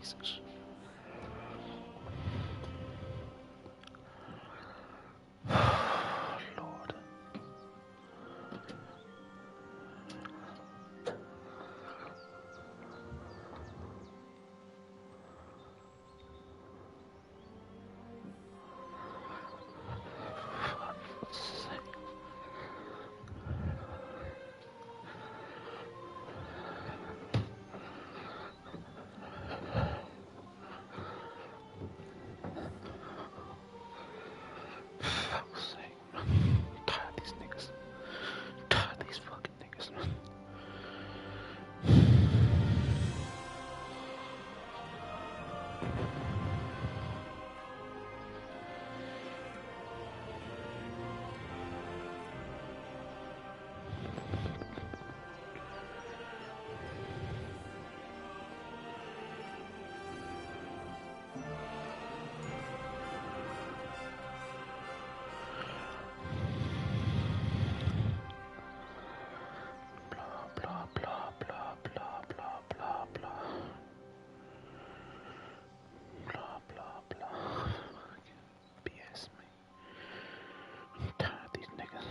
piece of shit. Lord. Fuck's sake, man. Tired of these niggas. Tired of these fucking niggas, man. Blah, blah, blah, blah, blah, blah, blah. Blah, blah, blah. BS, me. I'm tired of these niggas.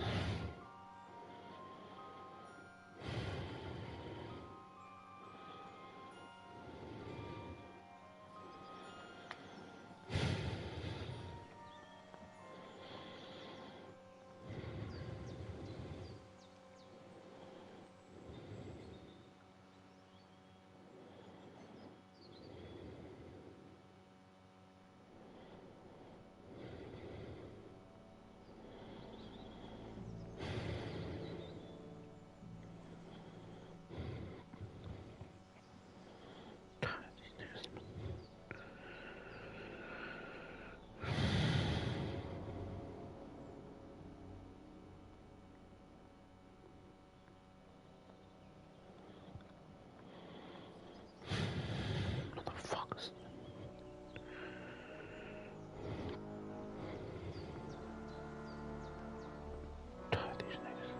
Motherfuckers. Tired of these niggas.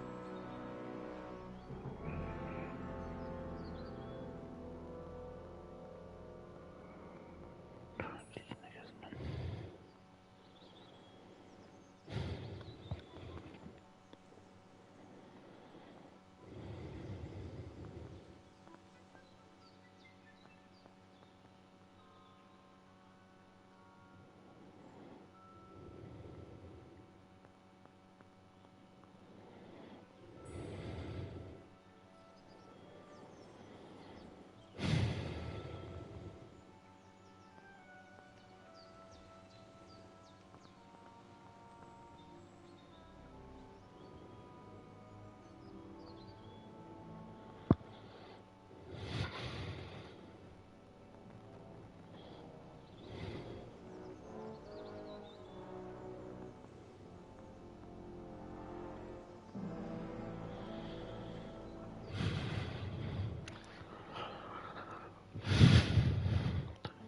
Tired of these niggas, man.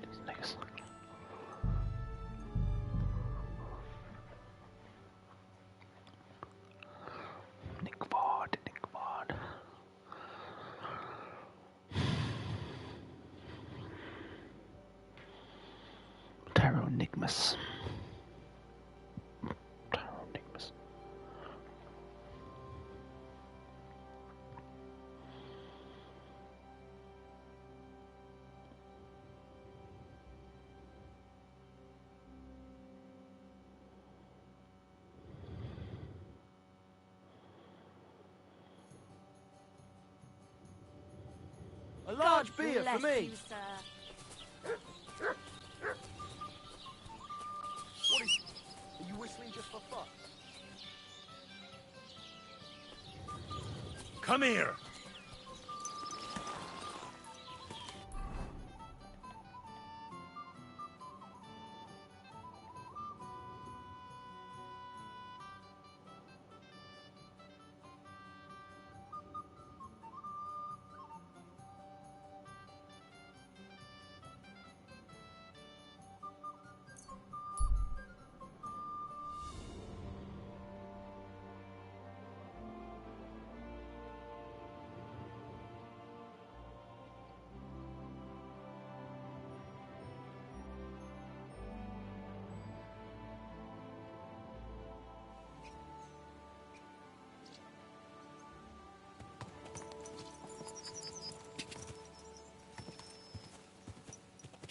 These niggas. Nick Ward. Tyronigmus. A large beer for me. You, sir. What is... Are you whistling just for fun? Come here!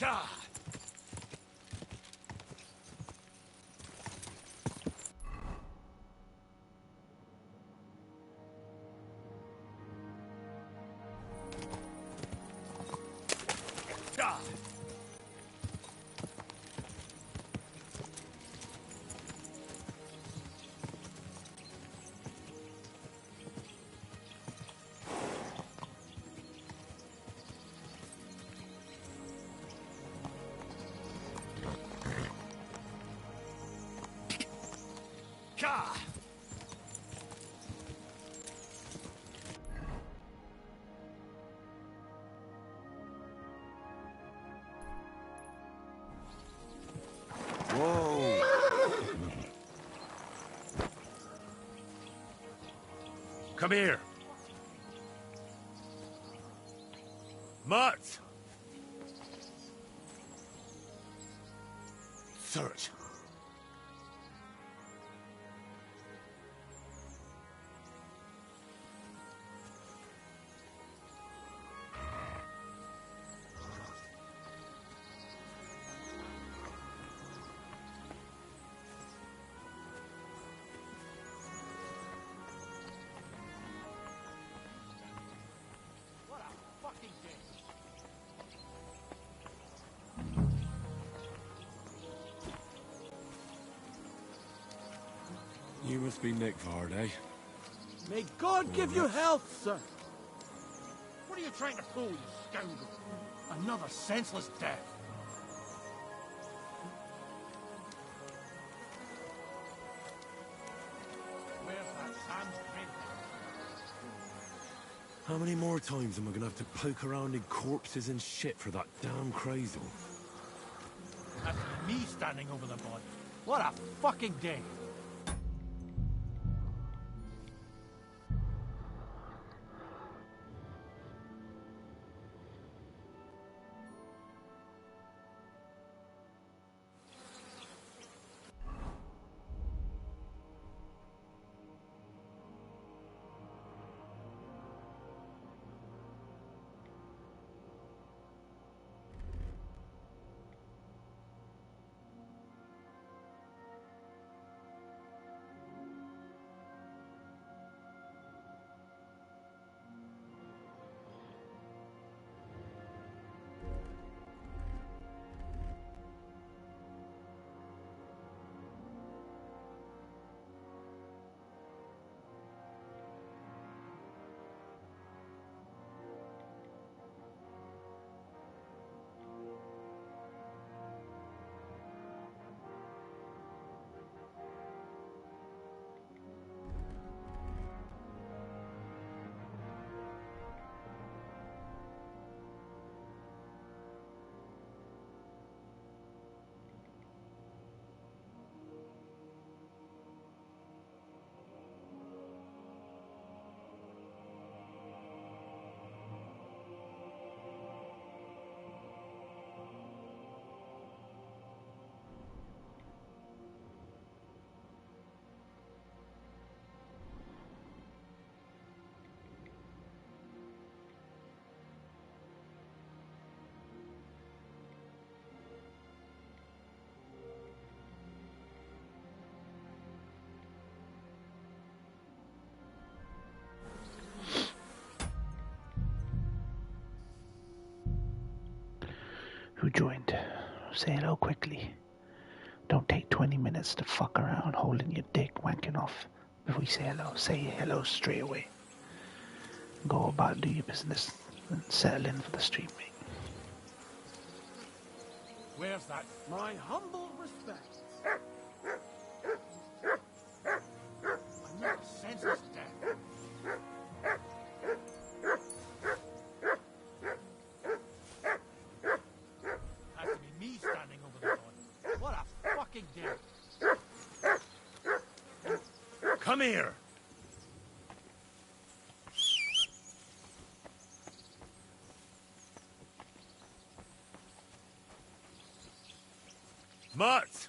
God. God. God. Whoa! Come here. Mutt! Search. What a fucking day. You must be Nick Vard, eh? May God give you health, sir. What are you trying to pull, you scoundrel? Another senseless death. Where's that Sam's head? How many more times am I gonna have to poke around in corpses and shit for that damn crazel? That's me standing over the body. What a fucking day. Who joined? Say hello quickly. Don't take 20 minutes to fuck around holding your dick wanking off. If we say hello straight away. Go about, do your business, and settle in for the stream, mate. Where's that? My humble respect. Another senseless death. Has to be me standing over the body. What a fucking day. Come here. Mutt!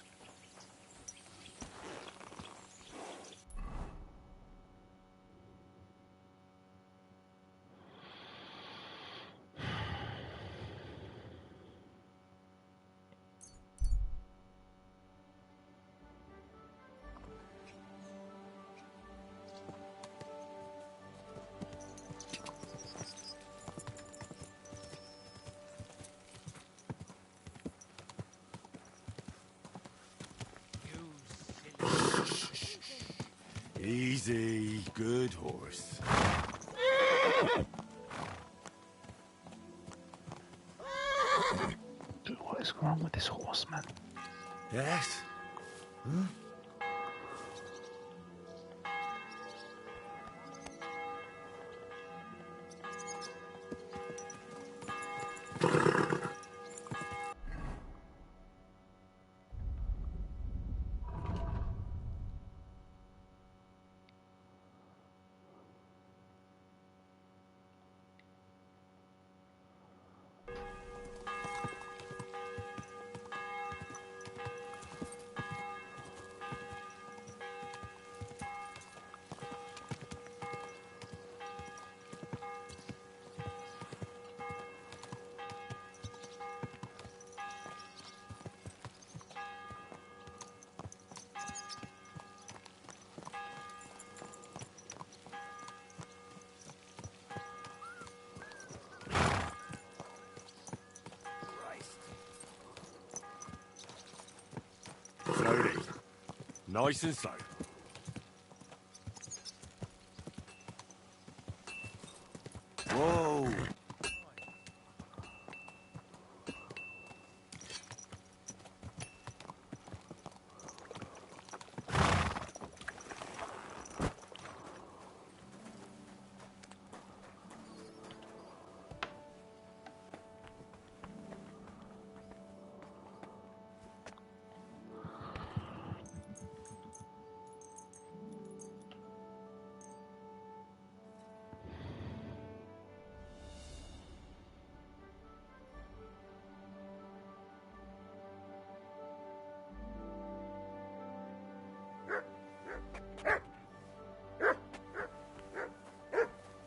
Easy, good horse. Dude, what is wrong with this horse, man? Yes? Huh? Slowly. Nice and slow. Whoa!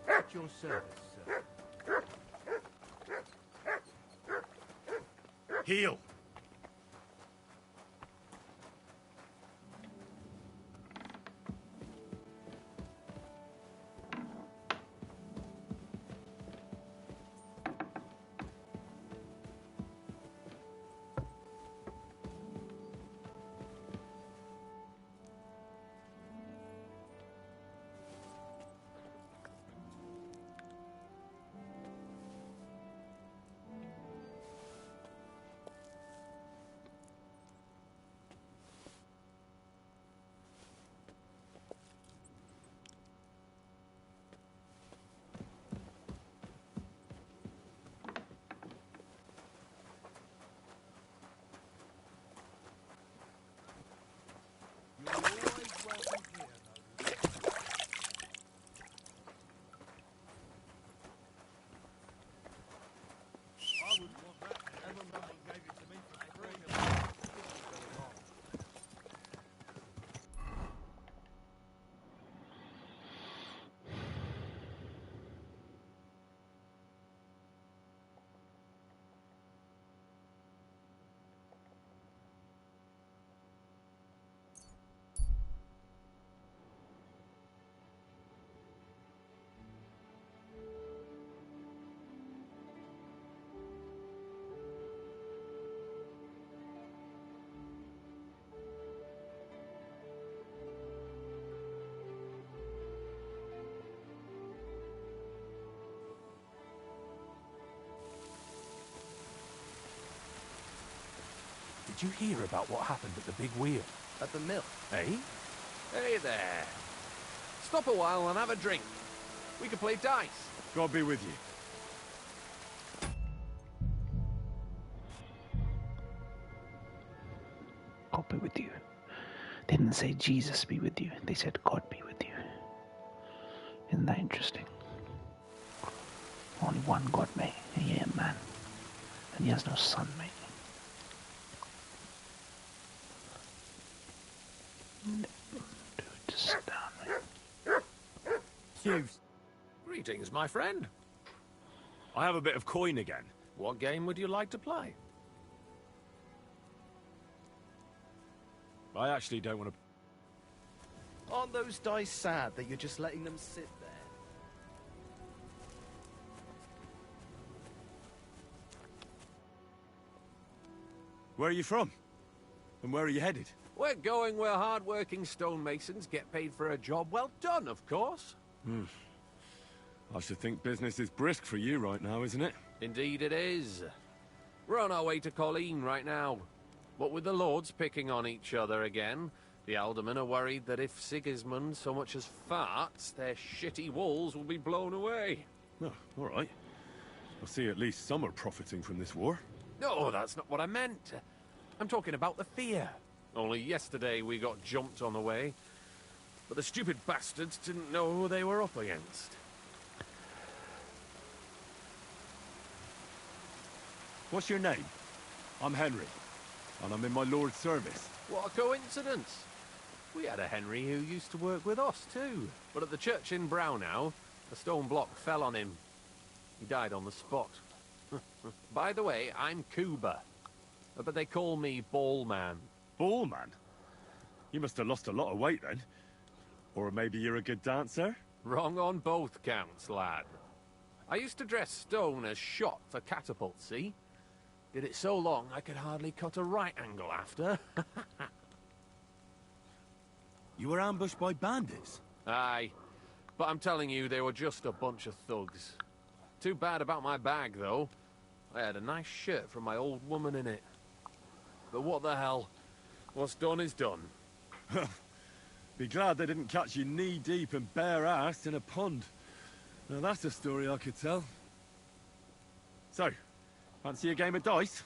At your service, sir. Heel! You're always welcome here, though. I wouldn't want that. Everyone gave it to me for free. Did you hear about what happened at the big wheel? At the mill. Eh? Hey there. Stop a while and have a drink. We can play dice. God be with you. God be with you. They didn't say Jesus be with you. They said God be with you. Isn't that interesting? Only one God, mate. And he ain't man. And he has no son, mate. Dude, just sit down, mate. Hughes. Greetings, my friend. I have a bit of coin again. What game would you like to play? I actually don't want to... Aren't those dice sad that you're just letting them sit there? Where are you from? And where are you headed? We're going where hard-working stonemasons get paid for a job well done, of course. I should think business is brisk for you right now, isn't it? Indeed it is. We're on our way to Colleen right now. What with the lords picking on each other again, the aldermen are worried that if Sigismund so much as farts, their shitty walls will be blown away. Oh, all right. I see at least some are profiting from this war. No, that's not what I meant. I'm talking about the fear. Only yesterday we got jumped on the way. But the stupid bastards didn't know who they were up against. What's your name? I'm Henry, and I'm in my lord's service. What a coincidence. We had a Henry who used to work with us too. But at the church in Brownhow, a stone block fell on him. He died on the spot. By the way, I'm Cuba. But they call me Ballman. Ballman? You must have lost a lot of weight then. Or maybe you're a good dancer? Wrong on both counts, lad. I used to dress stone as shot for catapult, see? Did it so long I could hardly cut a right angle after. You were ambushed by bandits? Aye. But I'm telling you, they were just a bunch of thugs. Too bad about my bag, though. I had a nice shirt from my old woman in it. But what the hell? What's done is done. Be glad they didn't catch you knee-deep and bare-assed in a pond. Now that's a story I could tell. So, fancy a game of dice?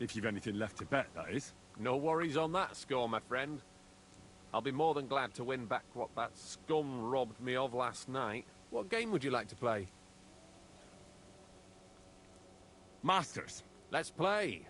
If you've anything left to bet, that is. No worries on that score, my friend. I'll be more than glad to win back what that scum robbed me of last night. What game would you like to play? Masters. Let's play.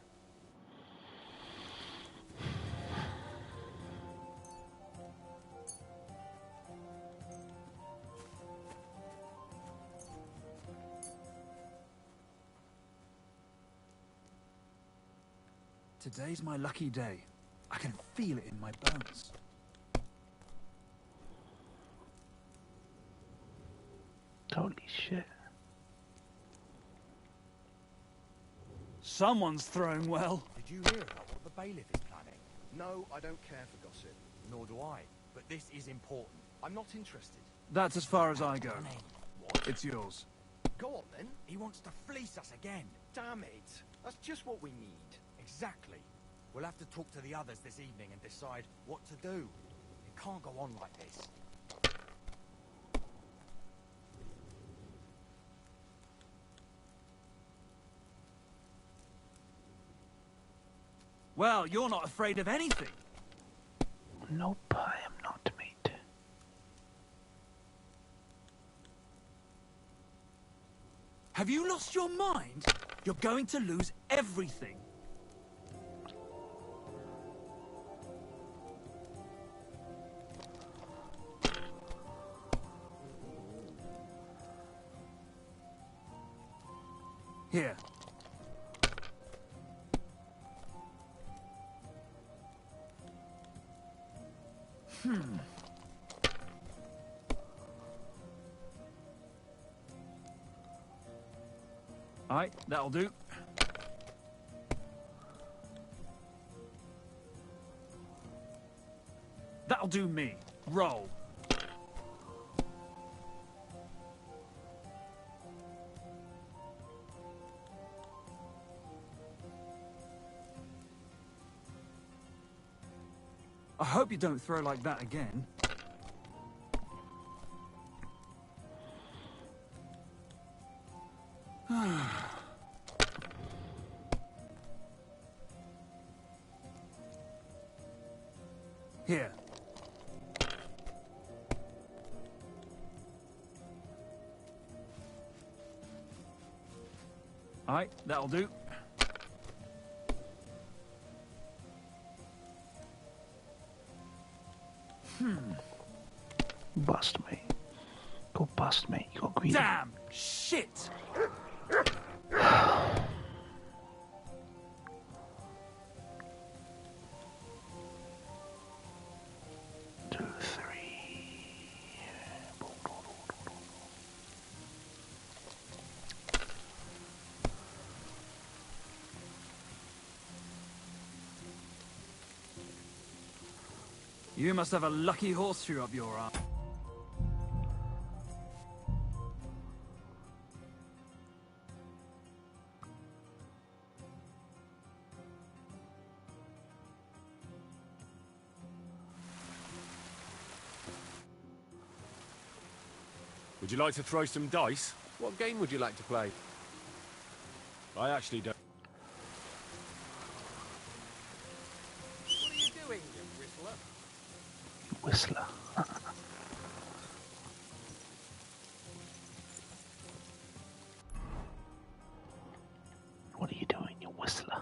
Today's my lucky day. I can feel it in my bones. Holy shit. Someone's throwing well. Did you hear about what the bailiff is planning? No, I don't care for gossip. Nor do I. But this is important. I'm not interested. That's as far as I go. What? It's yours. Go on then. He wants to fleece us again. Damn it. That's just what we need. Exactly. We'll have to talk to the others this evening and decide what to do. It can't go on like this. Well, you're not afraid of anything. Nope, I am not, mate. Have you lost your mind? You're going to lose everything. Here. Alright, that'll do. That'll do me. Roll. I hope you don't throw like that again. Here. Alright, that'll do. Bust, mate. Go bust, mate. You got greedy. Damn! Shit! 2, 3. You must have a lucky horseshoe up your arm. Would you like to throw some dice? What game would you like to play? I actually don't. What are you doing, you whistler? Whistler. What are you doing, you whistler?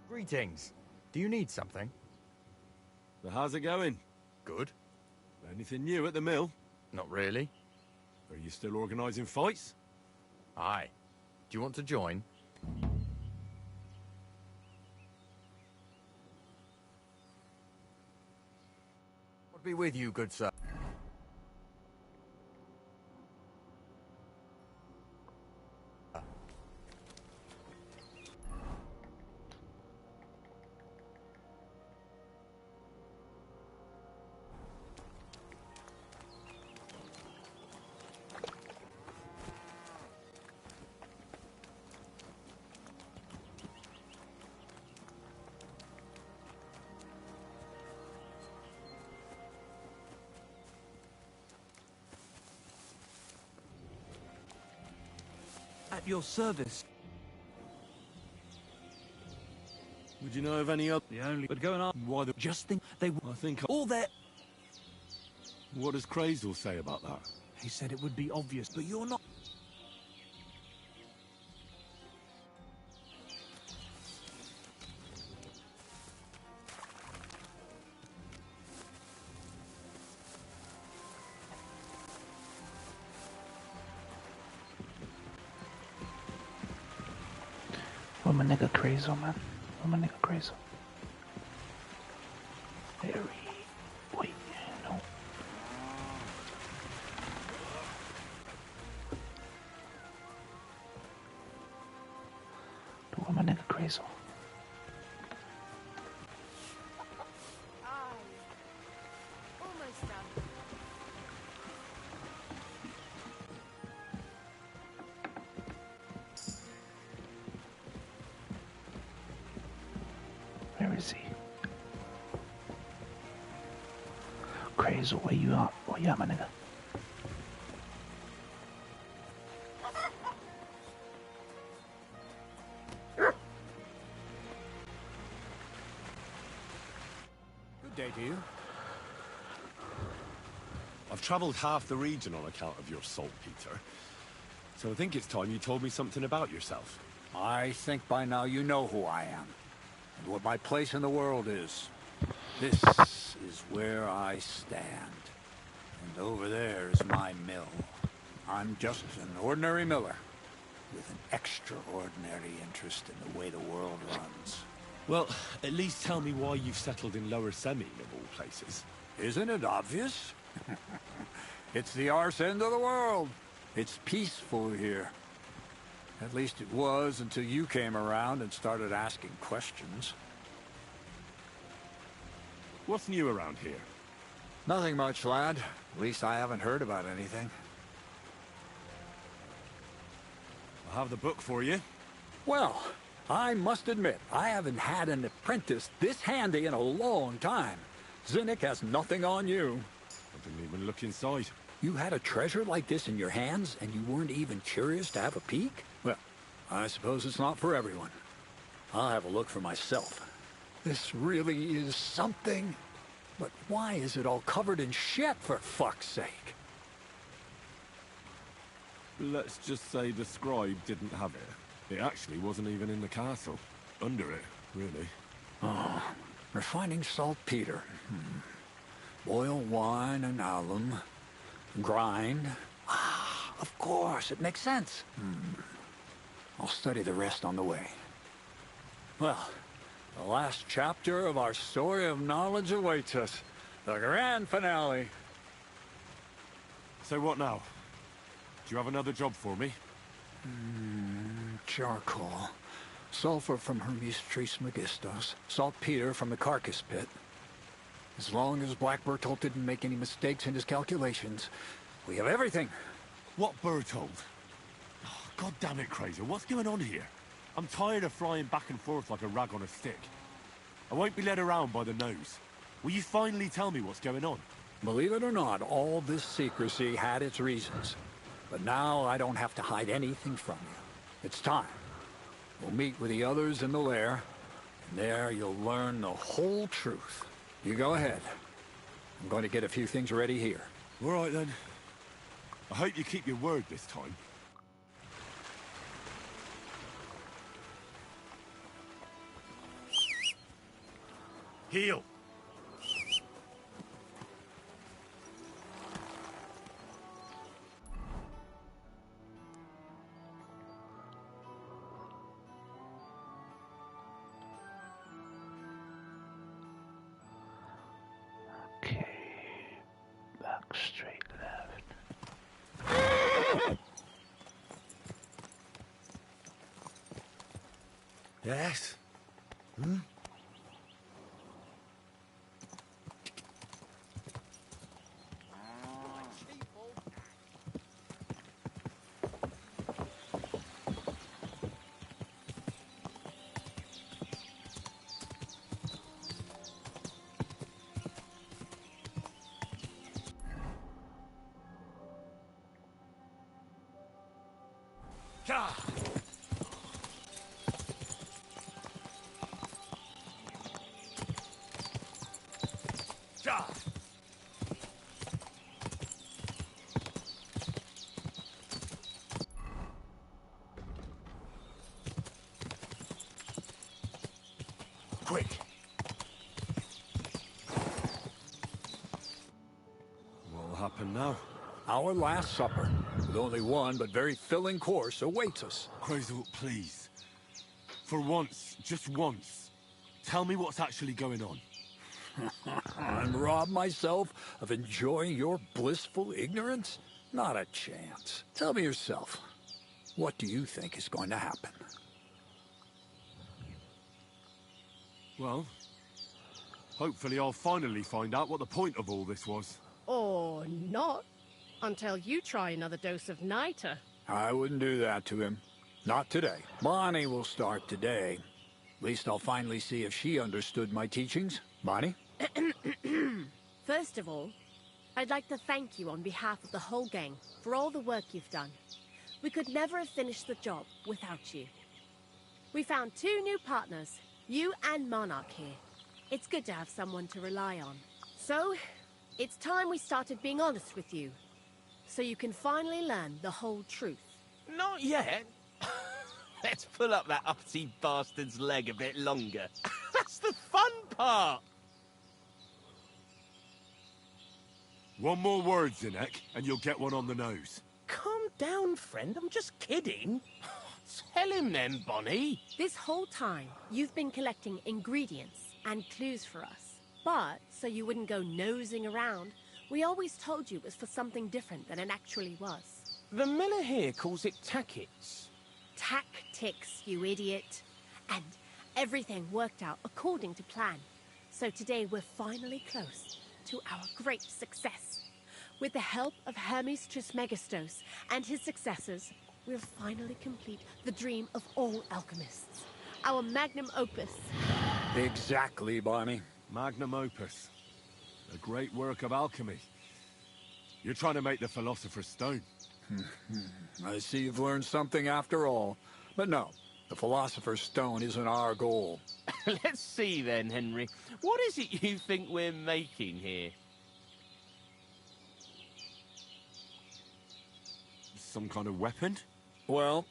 Greetings. Do you need something? So how's it going? Good. Anything new at the mill? Not really. Are you still organising fights? Aye. Do you want to join? What be with you, good sir? At your service. Would you know of any other? The only... But going on... Why the... Just think they... I think... All their... What does Crazel say about that? He said it would be obvious, but you're not... Where my nigga Crazel, man? Where my nigga Crazel? Wait, no. Where my nigga Crazel? Almost done. Where is he? Crazel, where you at? Where you at, my nigga? Good day to you. I've travelled half the region on account of your saltpeter. So I think it's time you told me something about yourself. I think by now you know who I am, and what my place in the world is. This is where I stand. And over there is my mill. I'm just an ordinary miller, with an extraordinary interest in the way the world runs. Well, at least tell me why you've settled in Lower Semi, of all places. Isn't it obvious? It's the arse end of the world. It's peaceful here. At least it was until you came around and started asking questions. What's new around here? Nothing much, lad. At least I haven't heard about anything. I have the book for you. Well, I must admit, I haven't had an apprentice this handy in a long time. Zinnik has nothing on you. I didn't even look inside. You had a treasure like this in your hands, and you weren't even curious to have a peek? Well, I suppose it's not for everyone. I'll have a look for myself. This really is something. But why is it all covered in shit, for fuck's sake? Let's just say the scribe didn't have it. It actually wasn't even in the castle. Under it, really. Oh, refining saltpeter. Boil wine and alum. Grind. Ah, of course, it makes sense. I'll study the rest on the way. Well, the last chapter of our story of knowledge awaits us. The grand finale. So what now? Do you have another job for me? Charcoal. Sulfur from Hermes Trismegistus. Saltpeter from the carcass pit. As long as Black Bertolt didn't make any mistakes in his calculations, we have everything. What Bertold? Oh, God damn it, Krazer, what's going on here? I'm tired of flying back and forth like a rag on a stick. I won't be led around by the nose. Will you finally tell me what's going on? Believe it or not, all this secrecy had its reasons. But now I don't have to hide anything from you. It's time. We'll meet with the others in the lair, and there you'll learn the whole truth. You go ahead. I'm going to get a few things ready here. All right, then. I hope you keep your word this time. Heal! Okay. Back straight left. Yes? Ka! Ka! Quick! What'll happen now? Our last supper, with only one but very filling course, awaits us. Krazel, please. For once, just once, tell me what's actually going on. And rob myself of enjoying your blissful ignorance? Not a chance. Tell me yourself, what do you think is going to happen? Well, hopefully I'll finally find out what the point of all this was. Or not. Until you try another dose of niter. I wouldn't do that to him. Not today. Bonnie will start today. At least I'll finally see if she understood my teachings. Bonnie? First of all, I'd like to thank you on behalf of the whole gang for all the work you've done. We could never have finished the job without you. We found 2 new partners, you and Monarch here. It's good to have someone to rely on. So, it's time we started being honest with you. So you can finally learn the whole truth. Not yet. Let's pull up that uppity bastard's leg a bit longer. That's the fun part. One more word, Zinek, and you'll get one on the nose. Calm down, friend. I'm just kidding. Tell him then, Bonnie. This whole time, you've been collecting ingredients and clues for us. But, so you wouldn't go nosing around, we always told you it was for something different than it actually was. The miller here calls it tackets. Tactics, you idiot. And everything worked out according to plan. So today we're finally close to our great success. With the help of Hermes Trismegistus and his successors, we'll finally complete the dream of all alchemists. Our magnum opus. Exactly, Bonnie. Magnum opus. A great work of alchemy. You're trying to make the Philosopher's Stone. I see you've learned something after all. But no, the Philosopher's Stone isn't our goal. Let's see then, Henry. What is it you think we're making here? Some kind of weapon? Well,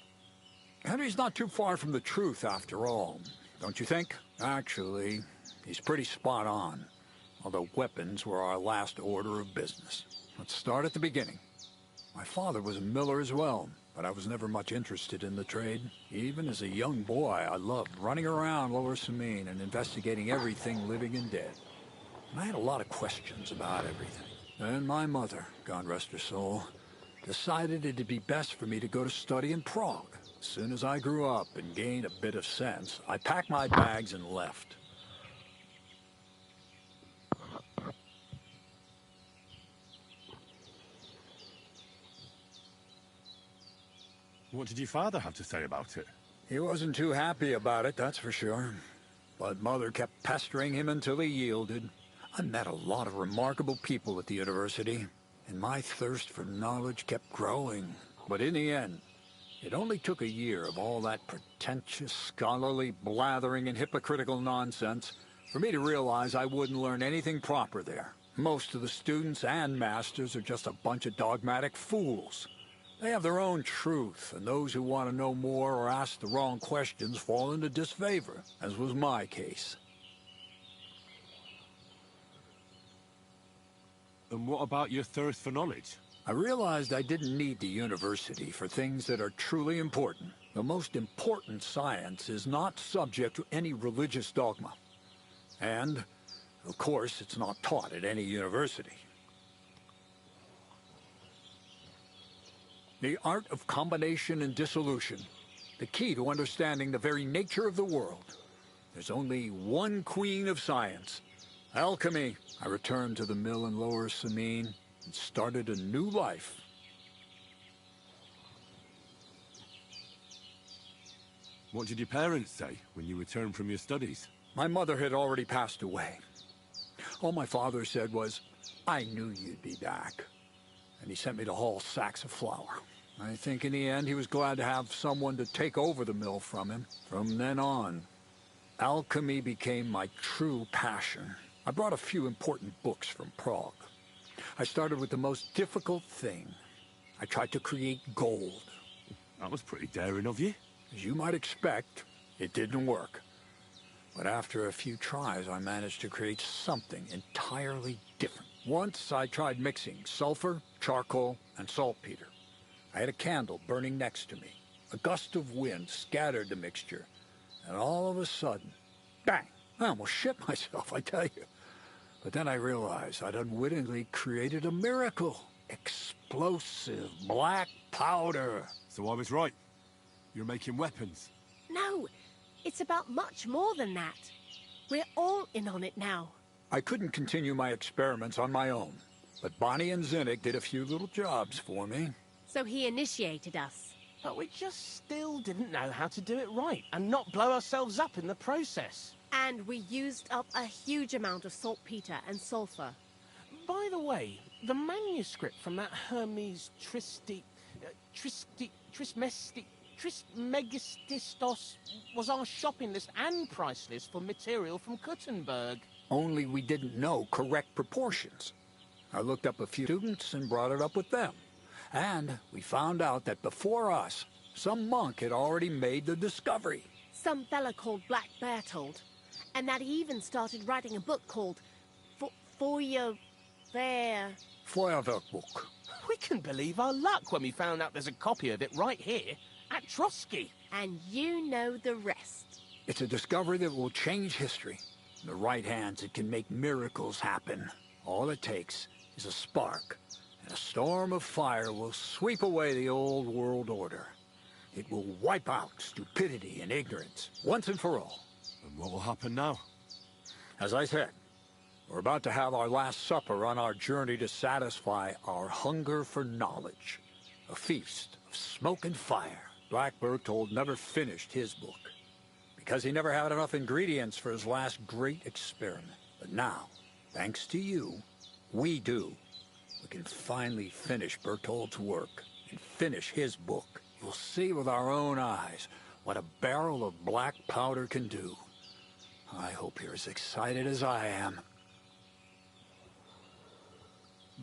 Henry's not too far from the truth, after all, don't you think? Actually, he's pretty spot on. Although weapons were our last order of business. Let's start at the beginning. My father was a miller as well, but I was never much interested in the trade. Even as a young boy, I loved running around Lower Samine and investigating everything living and dead. And I had a lot of questions about everything. Then my mother, God rest her soul, decided it'd be best for me to go to study in Prague. As soon as I grew up and gained a bit of sense, I packed my bags and left. What did your father have to say about it? He wasn't too happy about it, that's for sure. But Mother kept pestering him until he yielded. I met a lot of remarkable people at the university, and my thirst for knowledge kept growing. But in the end, it only took a year of all that pretentious, scholarly blathering and hypocritical nonsense for me to realize I wouldn't learn anything proper there. Most of the students and masters are just a bunch of dogmatic fools. They have their own truth, and those who want to know more or ask the wrong questions fall into disfavor, as was my case. And what about your thirst for knowledge? I realized I didn't need the university for things that are truly important. The most important science is not subject to any religious dogma. And, of course, it's not taught at any university. The art of combination and dissolution, the key to understanding the very nature of the world. There's only one queen of science, alchemy. I returned to the mill in Lower Samine and started a new life. What did your parents say when you returned from your studies? My mother had already passed away. All my father said was, "I knew you'd be back." And he sent me to haul sacks of flour. I think in the end he was glad to have someone to take over the mill from him. From then on, alchemy became my true passion. I brought a few important books from Prague. I started with the most difficult thing. I tried to create gold. That was pretty daring of you. As you might expect, it didn't work. But after a few tries, I managed to create something entirely different. Once I tried mixing sulfur, charcoal, and saltpeter. I had a candle burning next to me. A gust of wind scattered the mixture, and all of a sudden, bang! I almost shit myself, I tell you. But then I realized I'd unwittingly created a miracle. Explosive black powder. So I was right. You're making weapons. No, it's about much more than that. We're all in on it now. I couldn't continue my experiments on my own, but Bonnie and Zinnik did a few little jobs for me. So he initiated us. But we just still didn't know how to do it right and not blow ourselves up in the process. And we used up a huge amount of saltpeter and sulfur. By the way, the manuscript from that Hermes Trismegistos was our shopping list and price list for material from Kuttenberg. Only we didn't know correct proportions. I looked up a few students and brought it up with them. And we found out that before us, some monk had already made the discovery. Some fella called Black Bertold. And that he even started writing a book called Feuerwerkbuch. We couldn't believe our luck when we found out there's a copy of it right here at Trotsky. And you know the rest. It's a discovery that will change history. In the right hands, it can make miracles happen. All it takes is a spark, and a storm of fire will sweep away the old world order. It will wipe out stupidity and ignorance, once and for all. And what will happen now? As I said, we're about to have our last supper on our journey to satisfy our hunger for knowledge. A feast of smoke and fire. Black Bertold never finished his book, because he never had enough ingredients for his last great experiment. But now, thanks to you, we do. We can finally finish Bertold's work and finish his book. We'll see with our own eyes what a barrel of black powder can do. I hope you're as excited as I am.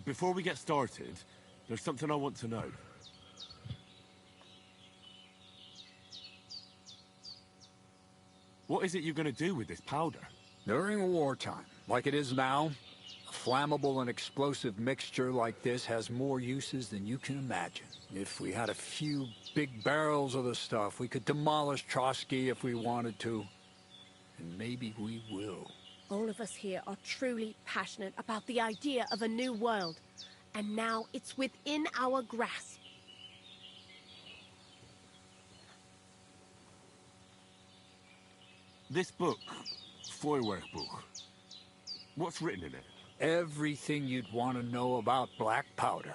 Before we get started, there's something I want to know. What is it you're gonna do with this powder? During wartime, like it is now, a flammable and explosive mixture like this has more uses than you can imagine. If we had a few big barrels of the stuff, we could demolish Trotsky if we wanted to. And maybe we will. All of us here are truly passionate about the idea of a new world. And now it's within our grasp. This book, Feuerwerkbuch, what's written in it? Everything you'd want to know about black powder.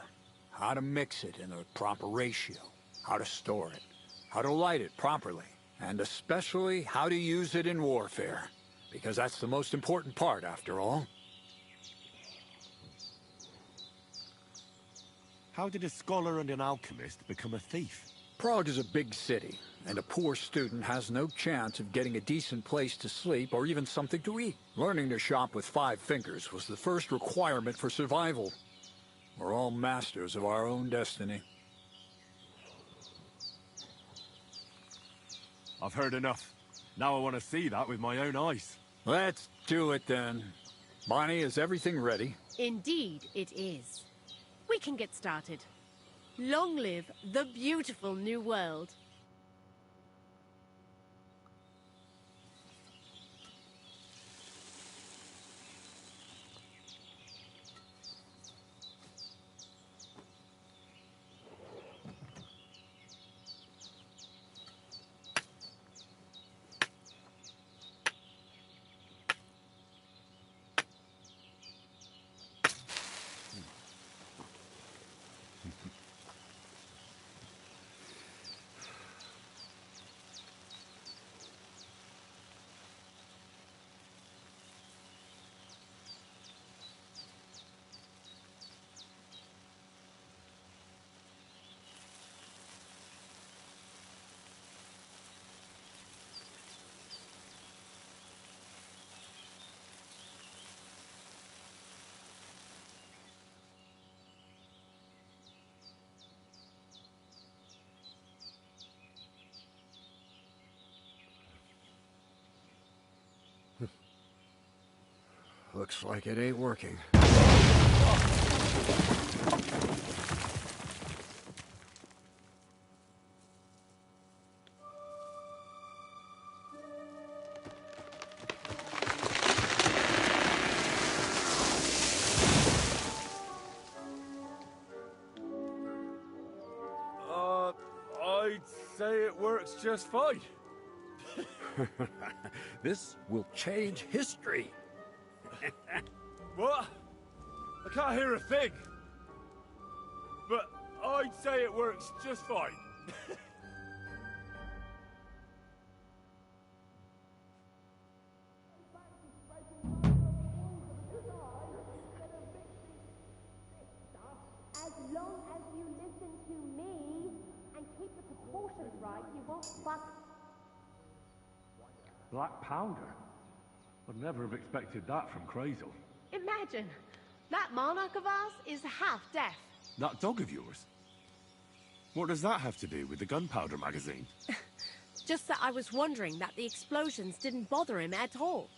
How to mix it in the proper ratio. How to store it. How to light it properly. And especially how to use it in warfare. Because that's the most important part, after all. How did a scholar and an alchemist become a thief? Prague is a big city, and a poor student has no chance of getting a decent place to sleep or even something to eat. Learning to shop with 5 fingers was the first requirement for survival. We're all masters of our own destiny. I've heard enough. Now I want to see that with my own eyes. Let's do it then. Bonnie, is everything ready? Indeed, it is. We can get started. Long live the beautiful new world. Looks like it ain't working. I'd say it works just fine. This will change history. What? I can't hear a thing. But I'd say it works just fine. As long as you listen to me and keep the proportions right, you won't fuck. Black powder? I'd never have expected that from Crazel. Imagine, that monarch of ours is half deaf. That dog of yours? What does that have to do with the gunpowder magazine? Just that I was wondering that the explosions didn't bother him at all.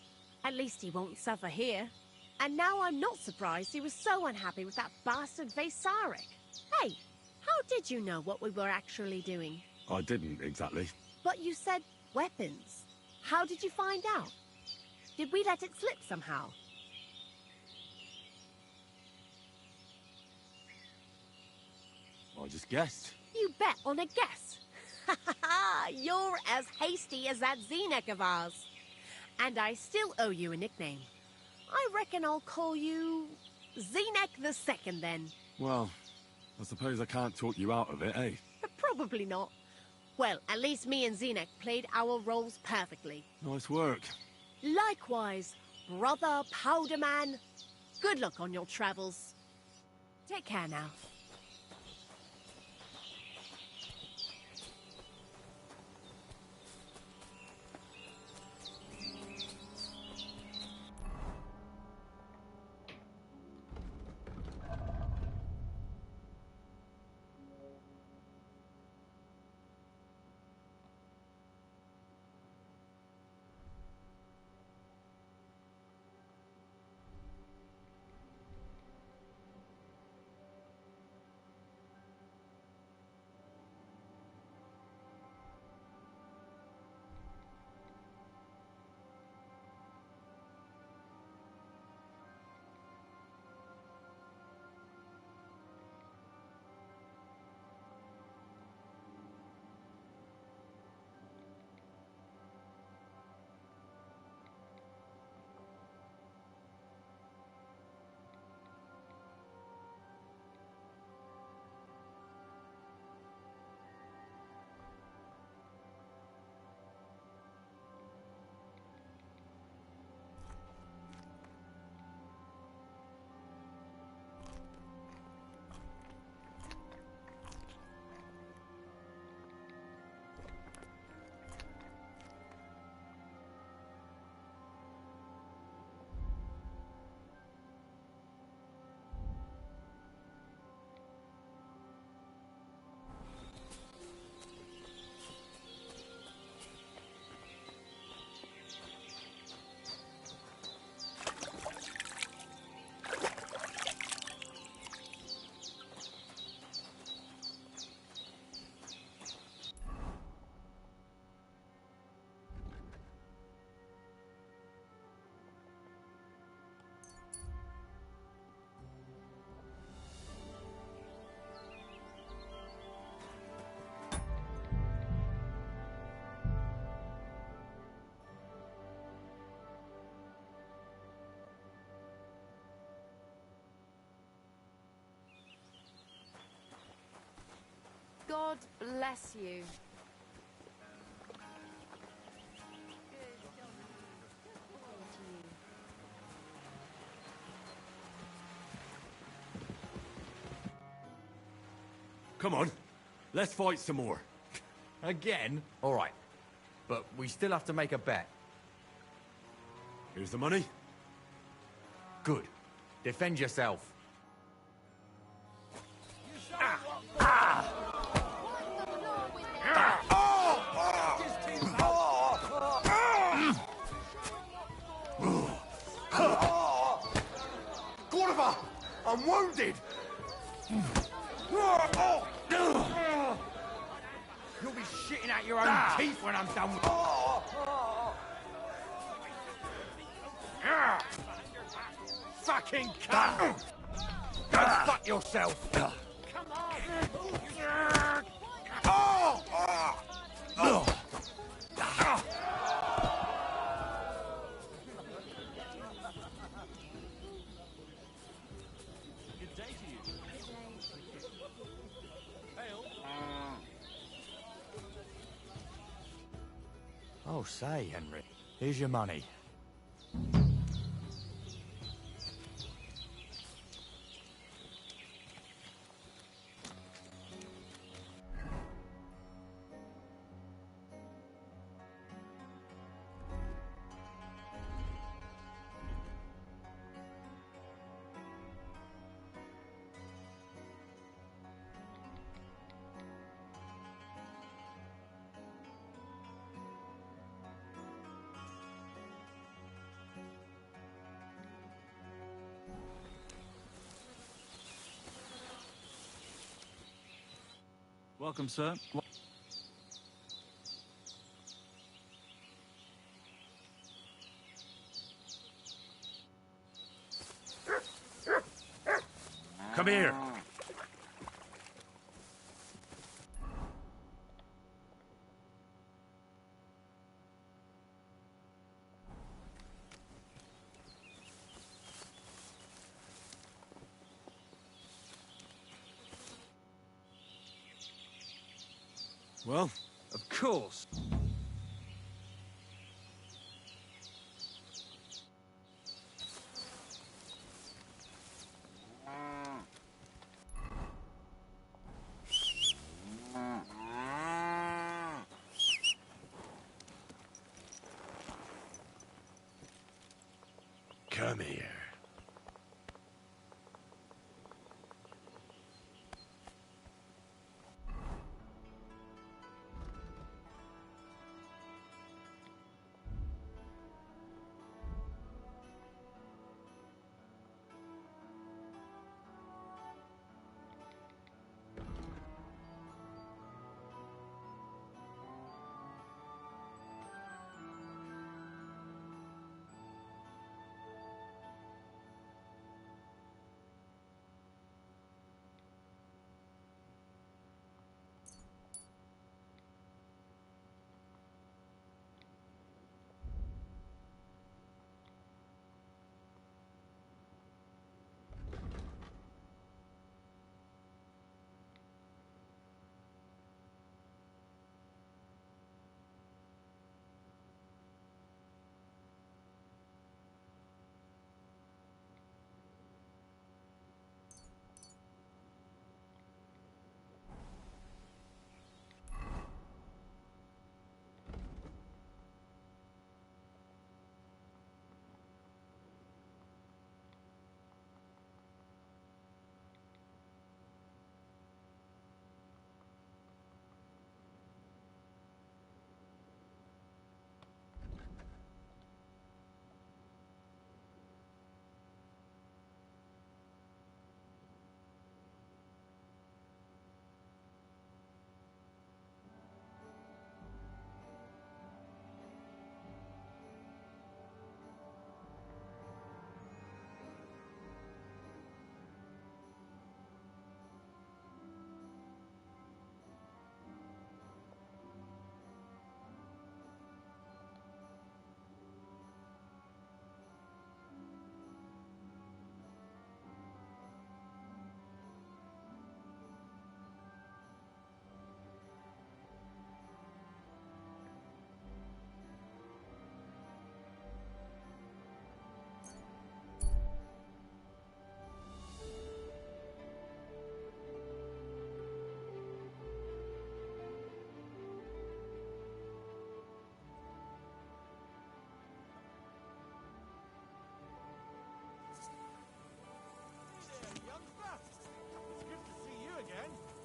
At least he won't suffer here. And now I'm not surprised he was so unhappy with that bastard Vasarek. Hey, how did you know what we were actually doing? I didn't, exactly. But you said weapons. How did you find out? Did we let it slip somehow? I just guessed. You bet on a guess. Ha ha ha! You're as hasty as that Zenek of ours. And I still owe you a nickname. I reckon I'll call you Zenek the Second then. Well, I suppose I can't talk you out of it, eh? Probably not. Well, at least me and Zenek played our roles perfectly. Nice work. Likewise, brother Powderman. Good luck on your travels. Take care now. God bless you. Come on, let's fight some more. Again? All right. But we still have to make a bet. Here's the money. Good. Defend yourself. Gorva! I'm wounded! You'll be shitting out your own teeth when I'm done with Fucking cunt! Go fuck yourself! Come on! Good day to you. Oh, say, Henry. Here's your money. Welcome, sir. Come here. Well, Of course. come here.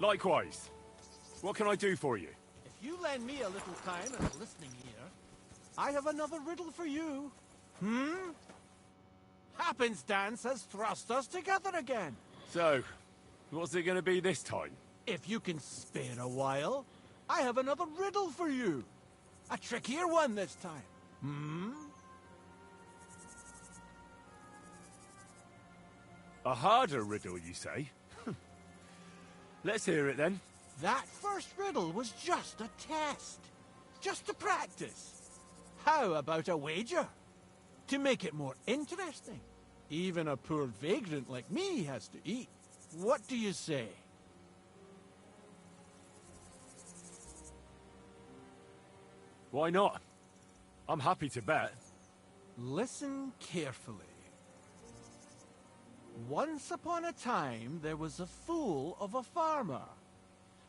Likewise. What can I do for you? If you lend me a little time and a listening ear, I have another riddle for you. Happenstance has thrust us together again. So, what's it gonna be this time? If you can spare a while, I have another riddle for you. A trickier one this time. A harder riddle, you say? Let's hear it then. That first riddle was just a test. Just to practice. How about a wager? To make it more interesting. Even a poor vagrant like me has to eat. What do you say? Why not? I'm happy to bet. Listen carefully. Once upon a time, there was a fool of a farmer.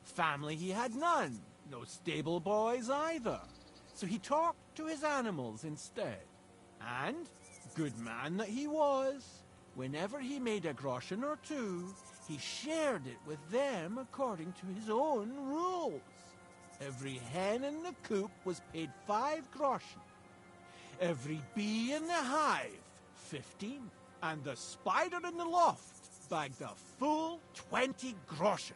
Family he had none, no stable boys either. So he talked to his animals instead. And, good man that he was, whenever he made a groschen or two, he shared it with them according to his own rules. Every hen in the coop was paid 5 groschen. Every bee in the hive, 15. And the spider in the loft bagged a full 20 groschen.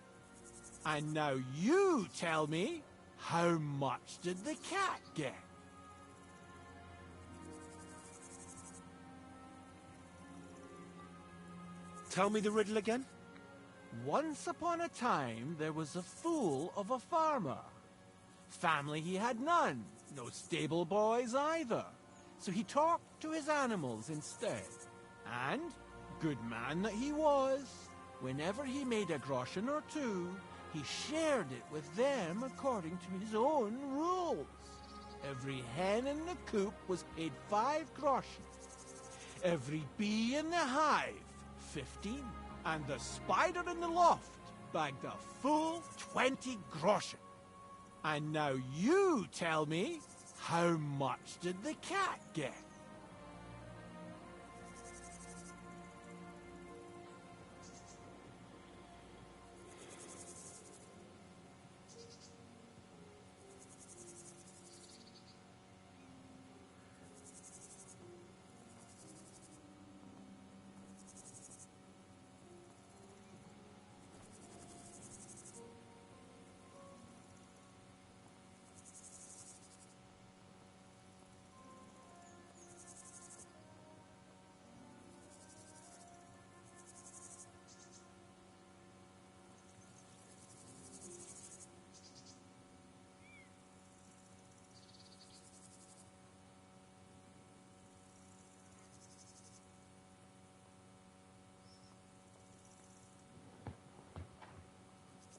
And now you tell me, how much did the cat get? Tell me the riddle again. Once upon a time, there was a fool of a farmer. Family he had none, no stable boys either. So he talked to his animals instead. And, good man that he was, whenever he made a groschen or two, he shared it with them according to his own rules. Every hen in the coop was paid 5 groschen. Every bee in the hive, 15. And the spider in the loft bagged a full 20 groschen. And now you tell me, how much did the cat get?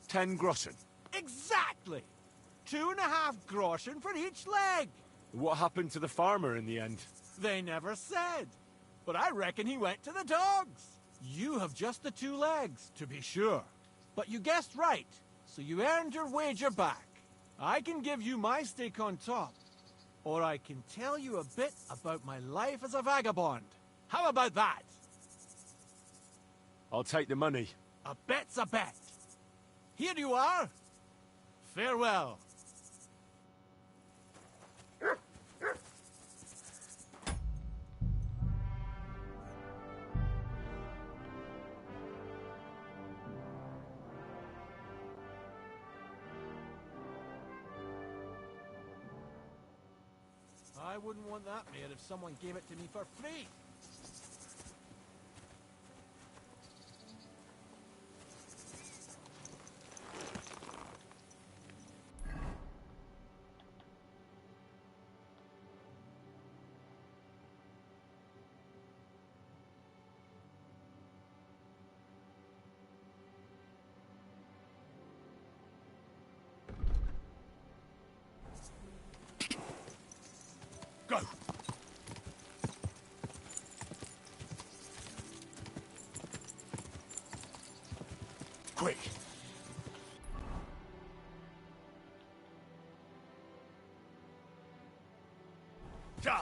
$10 groschen. Exactly! 2.5 groschen for each leg. What happened to the farmer in the end? They never said. But I reckon he went to the dogs. You have just the 2 legs, to be sure. But you guessed right, so you earned your wager back. I can give you my stake on top, or I can tell you a bit about my life as a vagabond. How about that? I'll take the money. A bet's a bet. Here you are. Farewell. I wouldn't want that made if someone gave it to me for free. Go! Quick! Die!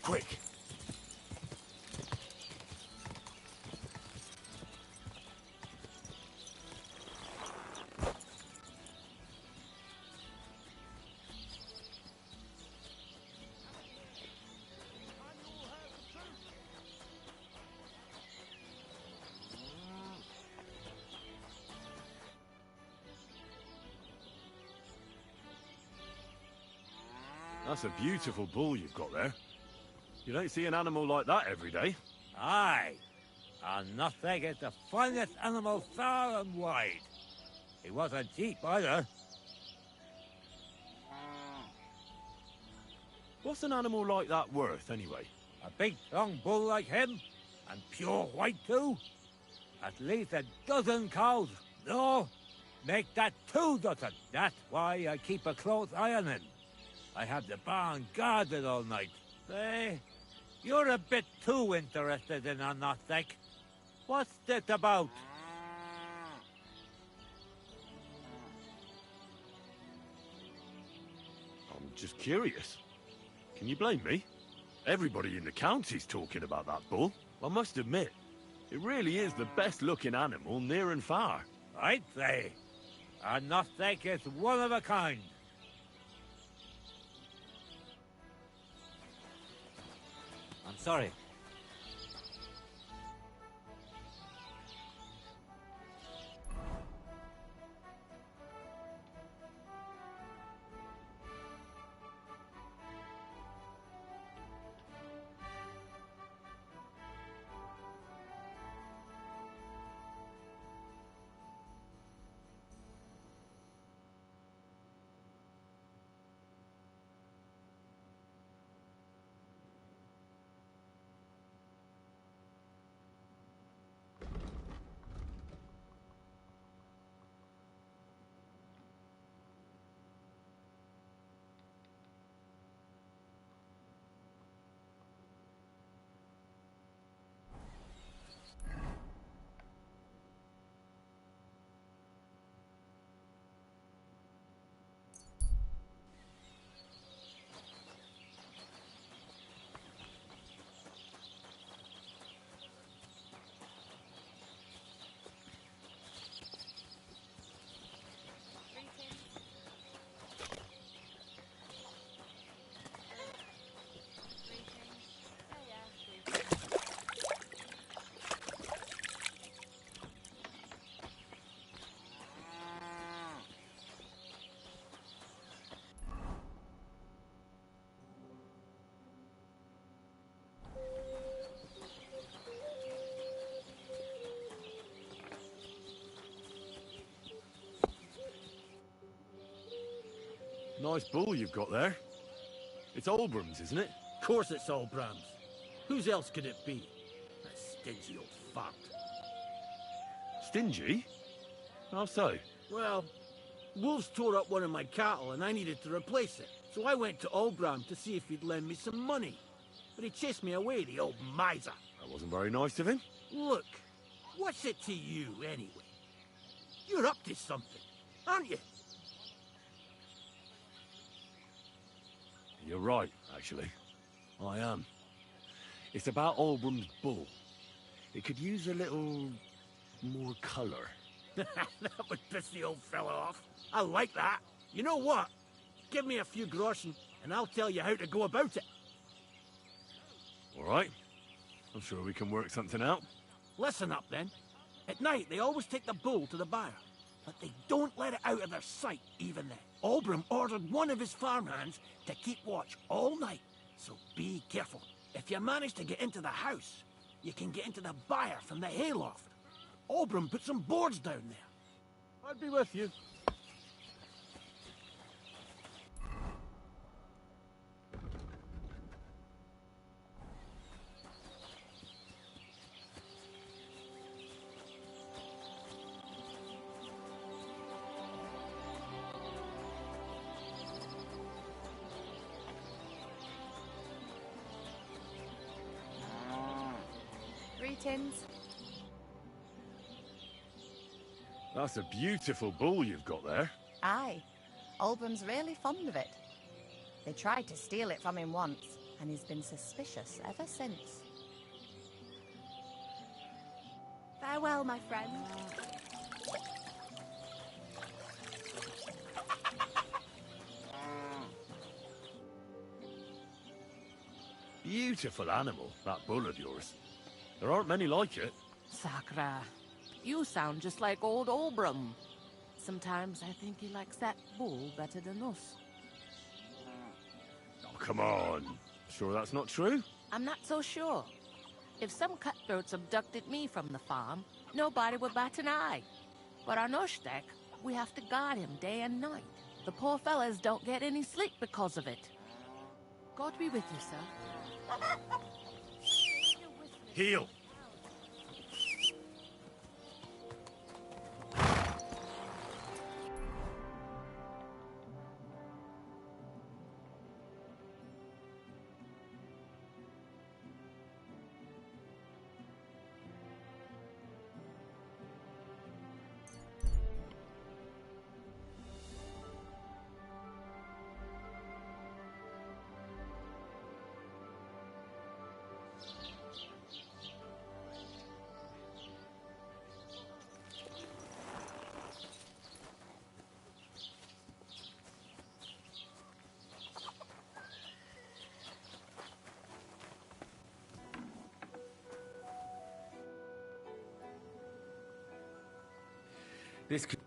quick. That's a beautiful bull you've got there. You don't see an animal like that every day. Aye. And nothing is the finest animal far and wide. He wasn't cheap either. What's an animal like that worth, anyway? A big, strong bull like him, and pure white too. At least a dozen cows. No, make that 2 dozen. That's why I keep a close eye on him. I have the barn guarded all night. Hey, you're a bit too interested in a nothing. What's it about? I'm just curious. Can you blame me? Everybody in the county's talking about that bull. I must admit, it really is the best-looking animal near and far. I'd say. A nothing is one of a kind. I'm sorry. Nice bull you've got there. It's Olbram's, isn't it? Of course it's all Brahms. Whose else could it be? That stingy old fart. Stingy? How so? Well, wolves tore up one of my cattle and I needed to replace it. So I went to Olbram to see if he'd lend me some money. But he chased me away, the old miser. That wasn't very nice of him. Look, what's it to you, anyway? You're up to something, aren't you? You're right, actually. I am. It's about Olbram's bull. It could use a little more colour. That would piss the old fella off. I like that. You know what? Give me a few groschen and I'll tell you how to go about it. All right. I'm sure we can work something out. Listen up, then. At night, they always take the bull to the byre, but they don't let it out of their sight, even then. Olbram ordered one of his farmhands to keep watch all night, so be careful. If you manage to get into the house, you can get into the byre from the hayloft. Olbram put some boards down there. I'd be with you. Greetings. That's a beautiful bull you've got there. Aye. Olbram's really fond of it. They tried to steal it from him once, and he's been suspicious ever since. Farewell, my friend. Beautiful animal, that bull of yours. There aren't many like it. Sakra, you sound just like old Olbrum. Sometimes I think he likes that bull better than us. Oh, come on. Sure that's not true? I'm not so sure. If some cutthroats abducted me from the farm, nobody would bat an eye. But on Ushtek, we have to guard him day and night. The poor fellas don't get any sleep because of it. God be with you, sir. Heel. This could...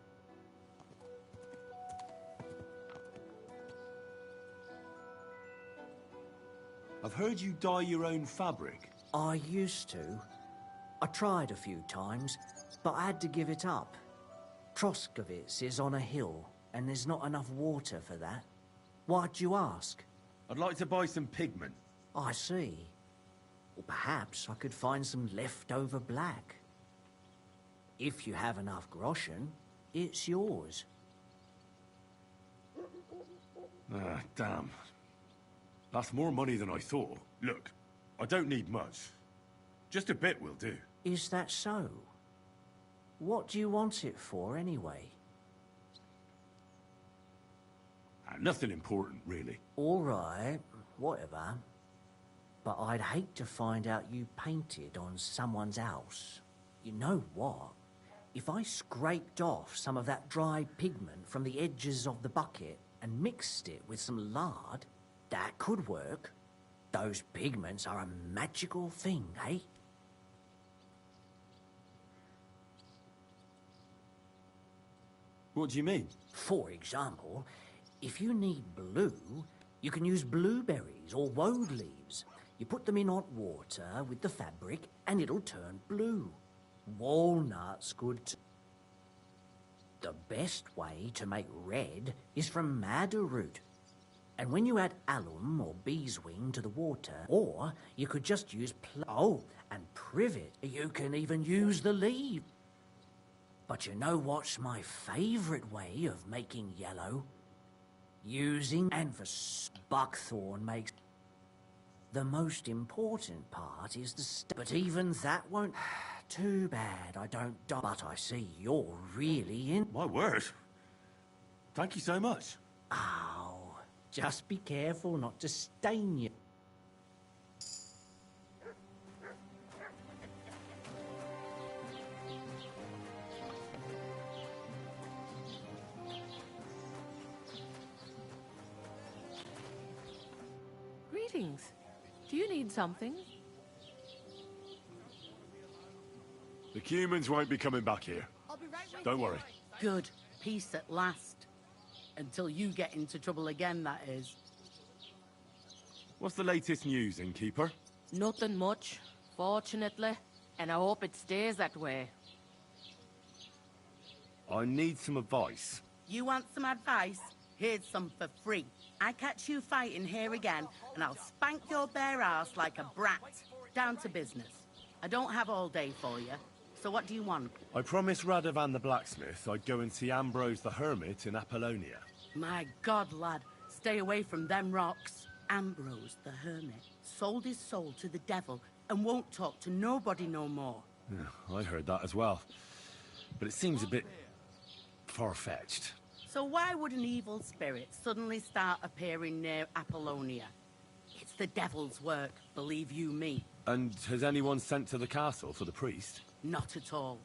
I've heard you dye your own fabric. I used to. I tried a few times, but I had to give it up. Troskovitz is on a hill, and there's not enough water for that. Why'd you ask? I'd like to buy some pigment. I see. Or perhaps I could find some leftover black. If you have enough groschen, it's yours. Ah, damn. That's more money than I thought. Look, I don't need much. Just a bit will do. Is that so? What do you want it for, anyway? Nothing important, really. All right, whatever. But I'd hate to find out you painted on someone's house. You know what? If I scraped off some of that dry pigment from the edges of the bucket and mixed it with some lard, that could work. Those pigments are a magical thing, eh? What do you mean? For example, if you need blue, you can use blueberries or woad leaves. You put them in hot water with the fabric and it'll turn blue. Walnut's good too. The best way to make red is from madder root. And when you add alum or beeswing to the water, or you could just use and privet. You can even use the leaf. But you know what's my favourite way of making yellow? Using and for buckthorn makes... The most important part is the but even that won't... Too bad I don't die. But I see you're really in... My word. Thank you so much. Oh, just be careful not to stain you. Greetings. Do you need something? The humans won't be coming back here. Don't worry. Good. Peace at last. Until you get into trouble again, that is. What's the latest news, Innkeeper? Nothing much, fortunately. And I hope it stays that way. I need some advice. You want some advice? Here's some for free. I catch you fighting here again, and I'll spank your bare ass like a brat. Down to business. I don't have all day for you. So what do you want? I promised Radovan the blacksmith I'd go and see Ambrose the hermit in Apollonia. My God, lad. Stay away from them rocks. Ambrose the hermit sold his soul to the devil and won't talk to nobody no more. Yeah, I heard that as well. But it seems a bit far-fetched. So why would an evil spirit suddenly start appearing near Apollonia? It's the devil's work, believe you me. And has anyone sent to the castle for the priest? Not at all.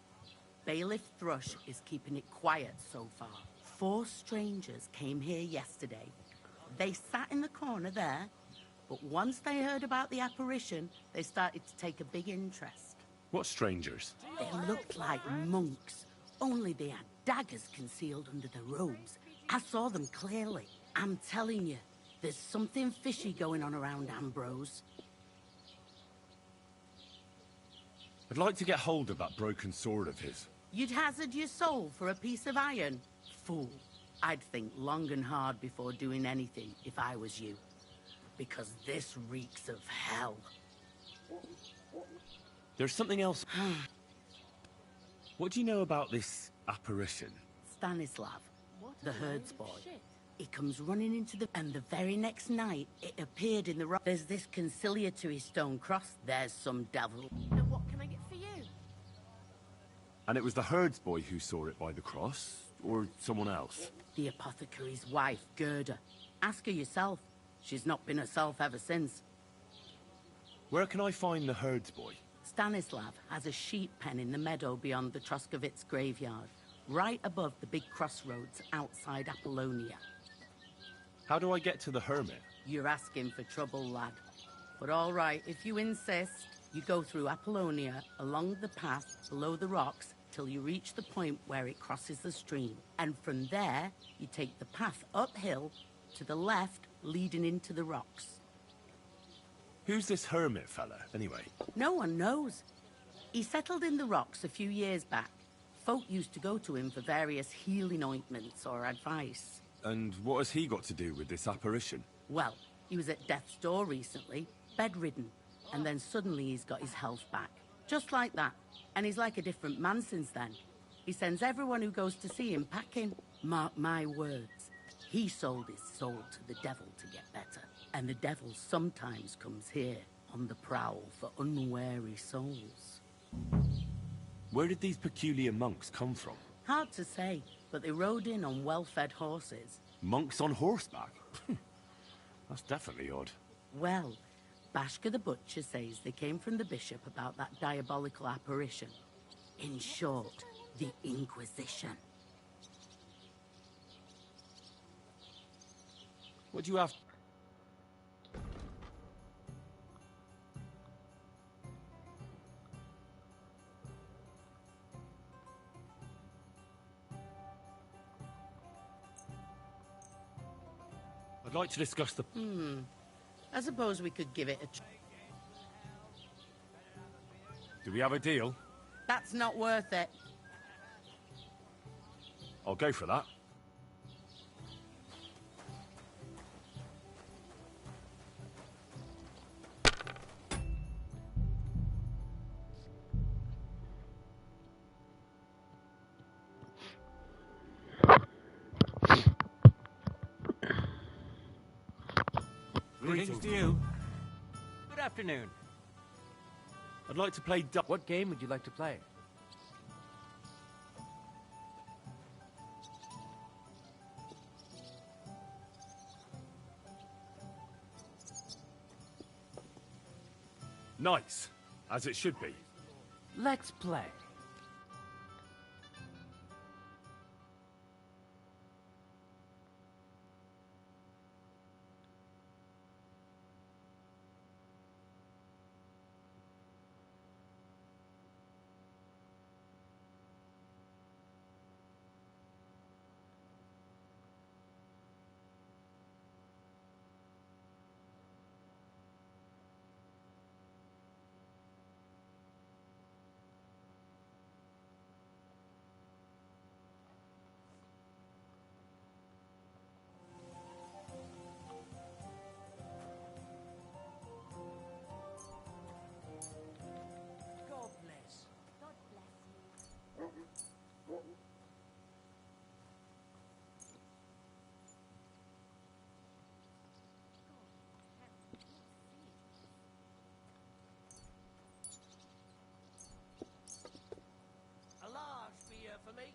Bailiff Thrush is keeping it quiet so far. 4 strangers came here yesterday. They sat in the corner there, but once they heard about the apparition, they started to take a big interest. What strangers? They looked like monks, only they had daggers concealed under their robes. I saw them clearly. I'm telling you, there's something fishy going on around Ambrose. I'd like to get hold of that broken sword of his. You'd hazard your soul for a piece of iron? Fool. I'd think long and hard before doing anything if I was you. Because this reeks of hell. There's something else. What do you know about this apparition? Stanislav, the herds boy. He comes running into the... And the very next night, it appeared in the rock. There's this conciliatory stone cross. There's some devil. And what can I get for you? And it was the herds boy who saw it by the cross, or someone else? The apothecary's wife, Gerda. Ask her yourself. She's not been herself ever since. Where can I find the herds boy? Stanislav has a sheep pen in the meadow beyond the Troskovitz graveyard, right above the big crossroads outside Apollonia. How do I get to the hermit? You're asking for trouble, lad. But all right, if you insist, you go through Apollonia, along the path below the rocks, till you reach the point where it crosses the stream. And from there, you take the path uphill to the left, leading into the rocks. Who's this hermit fella, anyway? No one knows. He settled in the rocks a few years back. Folk used to go to him for various healing ointments or advice. And what has he got to do with this apparition? Well, he was at death's door recently, bedridden, and then suddenly he's got his health back. Just like that. And he's like a different man since then. He sends everyone who goes to see him packing. Mark my words. He sold his soul to the devil to get better. And the devil sometimes comes here on the prowl for unwary souls. Where did these peculiar monks come from? Hard to say, but they rode in on well-fed horses. Monks on horseback? That's definitely odd. Well, Bashka the Butcher says they came from the bishop about that diabolical apparition. In short, the Inquisition. What do you have? I'd like to discuss the... I suppose we could give it a try. Do we have a deal? That's not worth it. I'll go for that. Greetings to you. Good afternoon. I'd like to play What game would you like to play? Nice, as it should be. Let's play. God bless. God bless you. A large beer for me.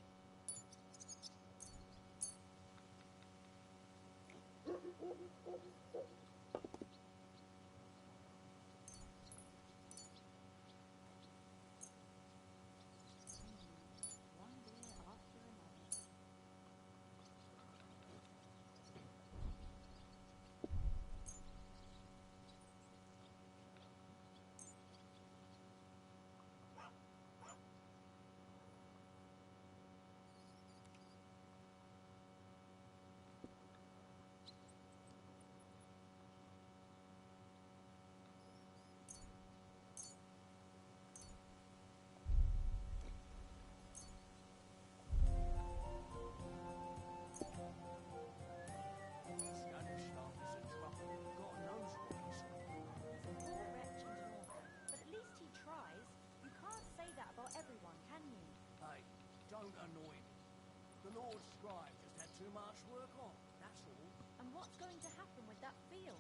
feel.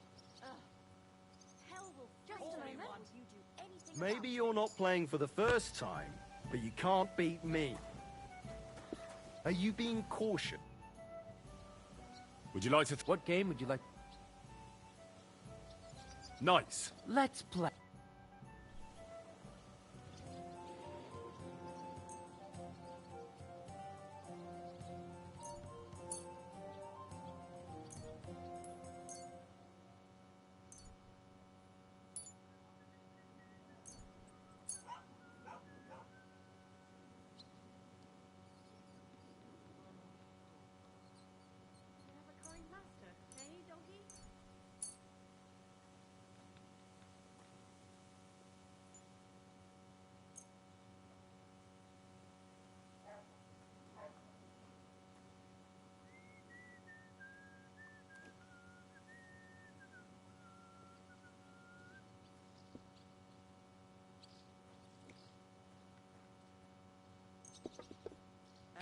Hell will just a moment. You do anything Maybe you're not playing for the first time, but you can't beat me. Are you being cautious? Would you like to... What game would you like? Nice. Let's play. have a kind master, eh, doggy?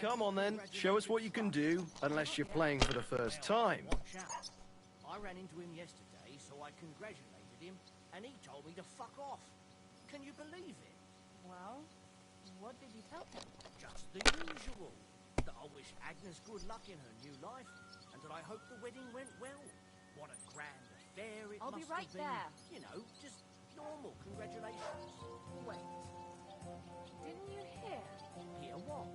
Come on then, show us what you can do, unless you're playing for the first time. Watch out. I ran into him yesterday, so I congratulated him, and he told me to fuck off. Can you believe it? Well, what did you tell him? Just the usual. That I wish Agnes good luck in her new life, and that I hope the wedding went well. What a grand affair it I'll be must right have been. there. You know, just normal congratulations. Wait. Didn't you hear Hear what?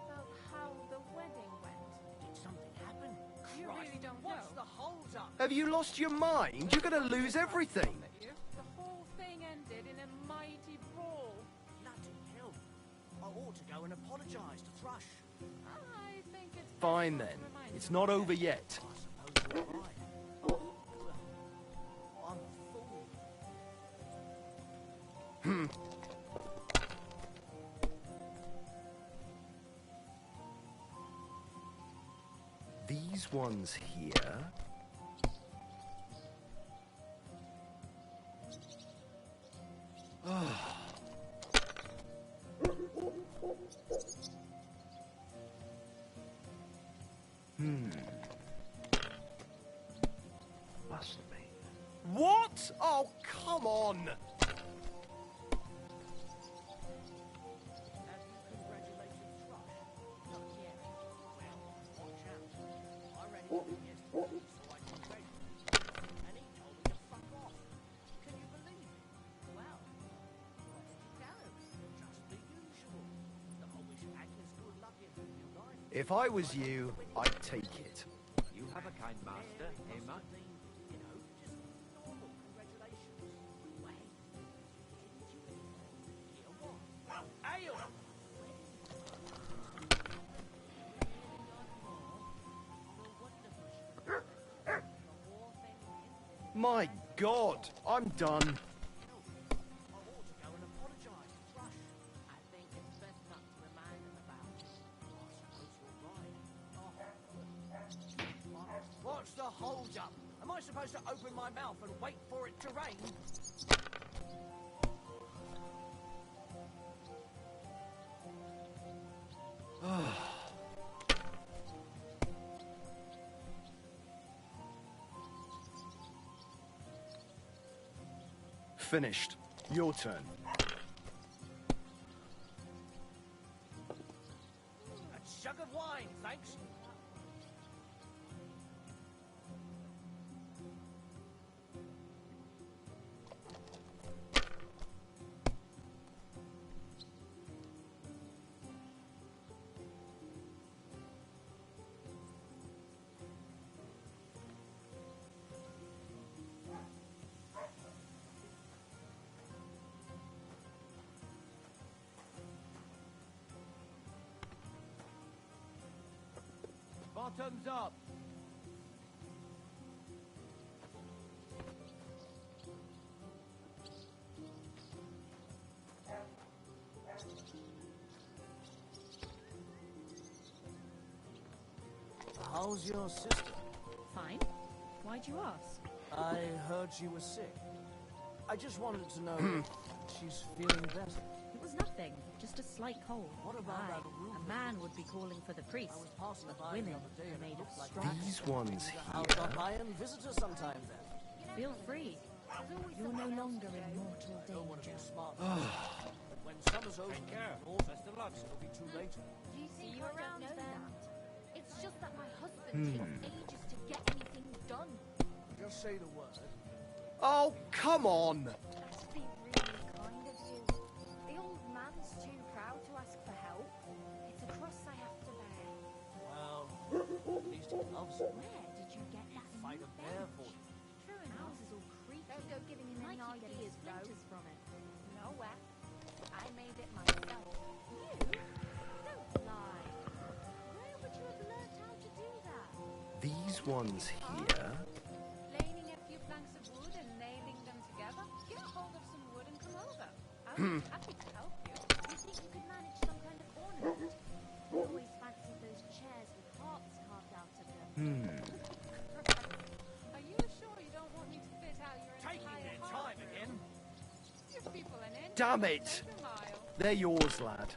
about how the wedding went? Did something happen? You Christ, really don't what's know. the hold up? Have you lost your mind? You're gonna lose everything. The whole thing ended in a mighty brawl. Bloody hell. I ought to go and apologise to Thrush. I think it's Fine then. It's not over yet. I suppose you're right. I'm a fool. These ones here. Must be. What? Oh, come on! Have you congratulated Thrush? Not yet. Well, watch out. I ran into him yesterday, so I congratulated him, and he told me to fuck off. Can you believe it? Well, what did you tell him? Just the usual. That I wish Agnes good luck in her new life. If I was you, I'd take it. You have a kind master, eh, Matt? You know, just normal congratulations. Wait, didn't you hear what? Ale! My God, I'm done. I ought to go and apologise to Thrush. I think it's best not to remind him about it. I suppose you're right. What's the hold up? Am I supposed to open my mouth and wait for it to rain? Finished. Your turn. A jug of wine, thanks. Bottoms up. How's your sister? Fine. Why'd you ask? I heard she was sick. I just wanted to know if she's feeling better. It was nothing. Just a slight cold. What about Aye, that room? a man would be calling for the priest. I was passing But by women the other day are and it made of looked like straw. These ones I'll here. stop by and visit her sometime then. Feel free. You're no longer in mortal danger. When summer's over, best of luck, it'll be too late. Do you see you around then? It's just that my husband takes ages to get anything done. Just say the word. Oh, come on! That's been really kind of you. The old man's too proud to ask for help. It's a cross I have to bear. Well, at least he loves it. Where did you get that Fight new a bear bench? for you. True enough. House is all creaky. Don't go giving him any ideas, splinters from it. Nowhere. I made it myself. You? Don't lie. Where would you have learned how to do that? These ones here... Planing a few planks of wood and nailing them together? Get a hold of some wood and come over. I'll be happy to help you. You think you could manage some kind of ornament? I always fancied those chairs with hearts carved out of them. Are you sure you don't want me to fit out your entire Time again. Give people an inch. Damn it! They're yours, lad.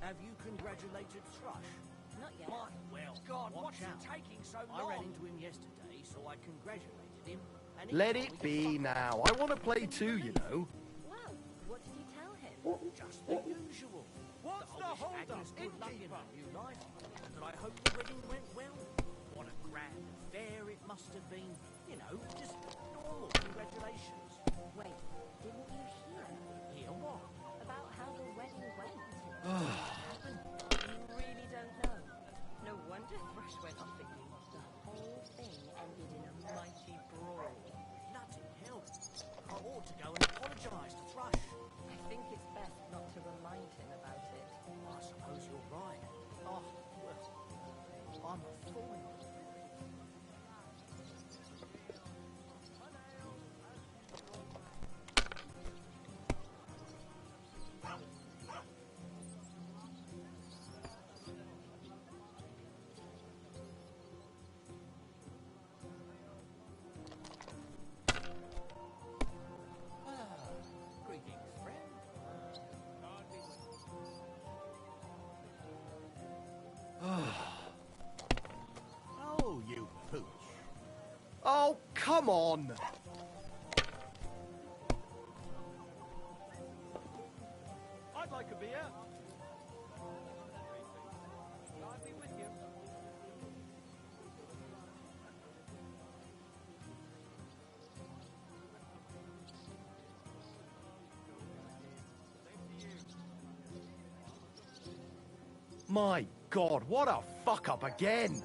Have you congratulated Thrush? Not yet. Well, God, watch what's out. taking so I long? ran into him yesterday, so I congratulated him. And he Let told it me to be fuck now. I want to play too, you know. Well, what did you tell him? just the usual. What's That I the wish hold-up, Agnes good luck in innkeeper? her new life, and that I hope the wedding went well. What a grand affair it must have been. You know, just normal congratulations. Wait, didn't you hear? Hear what? About how the wedding went? You really don't know? No wonder Thrush went off at you. The whole thing ended in a mighty brawl. Bloody hell. I ought to go and apologise to Thrush. I think it's best not to remind him about it. I suppose you're right. Oh, well, I'm a fool. Greetings, friend. Oh, you pooch. Oh, come on! I'd like a beer. I'll be with you. My God, what a fuck up again!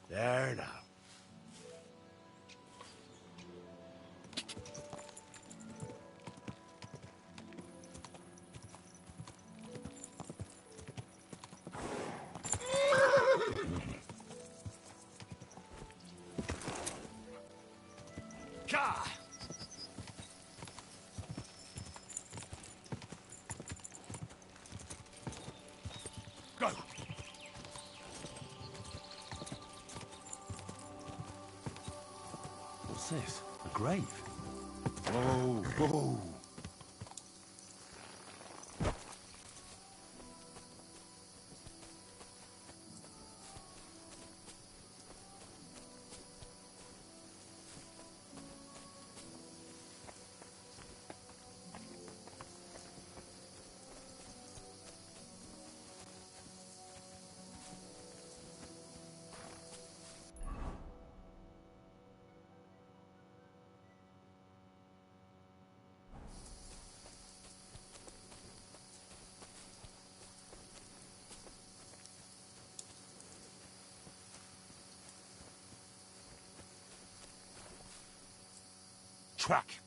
There now. Ka! Go! What's this? A grave? Whoa, whoa. track.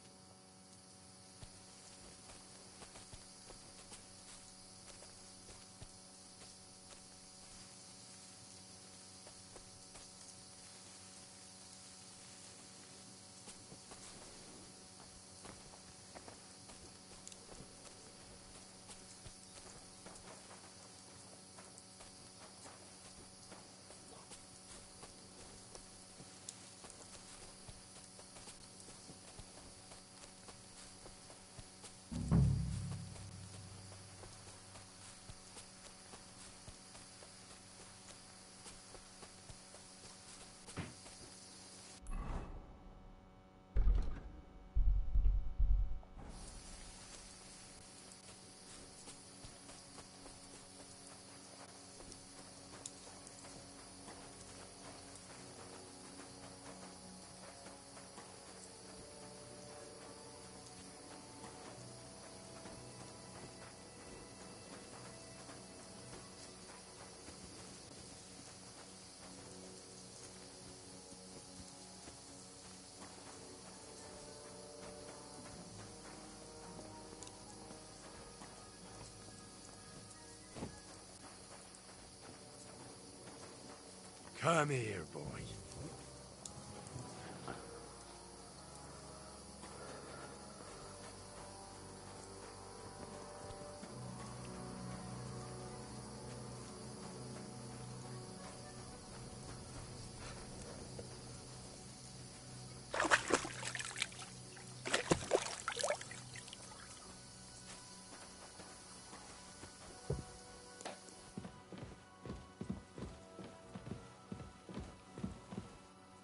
Come here, boy.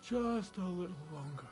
Just a little longer.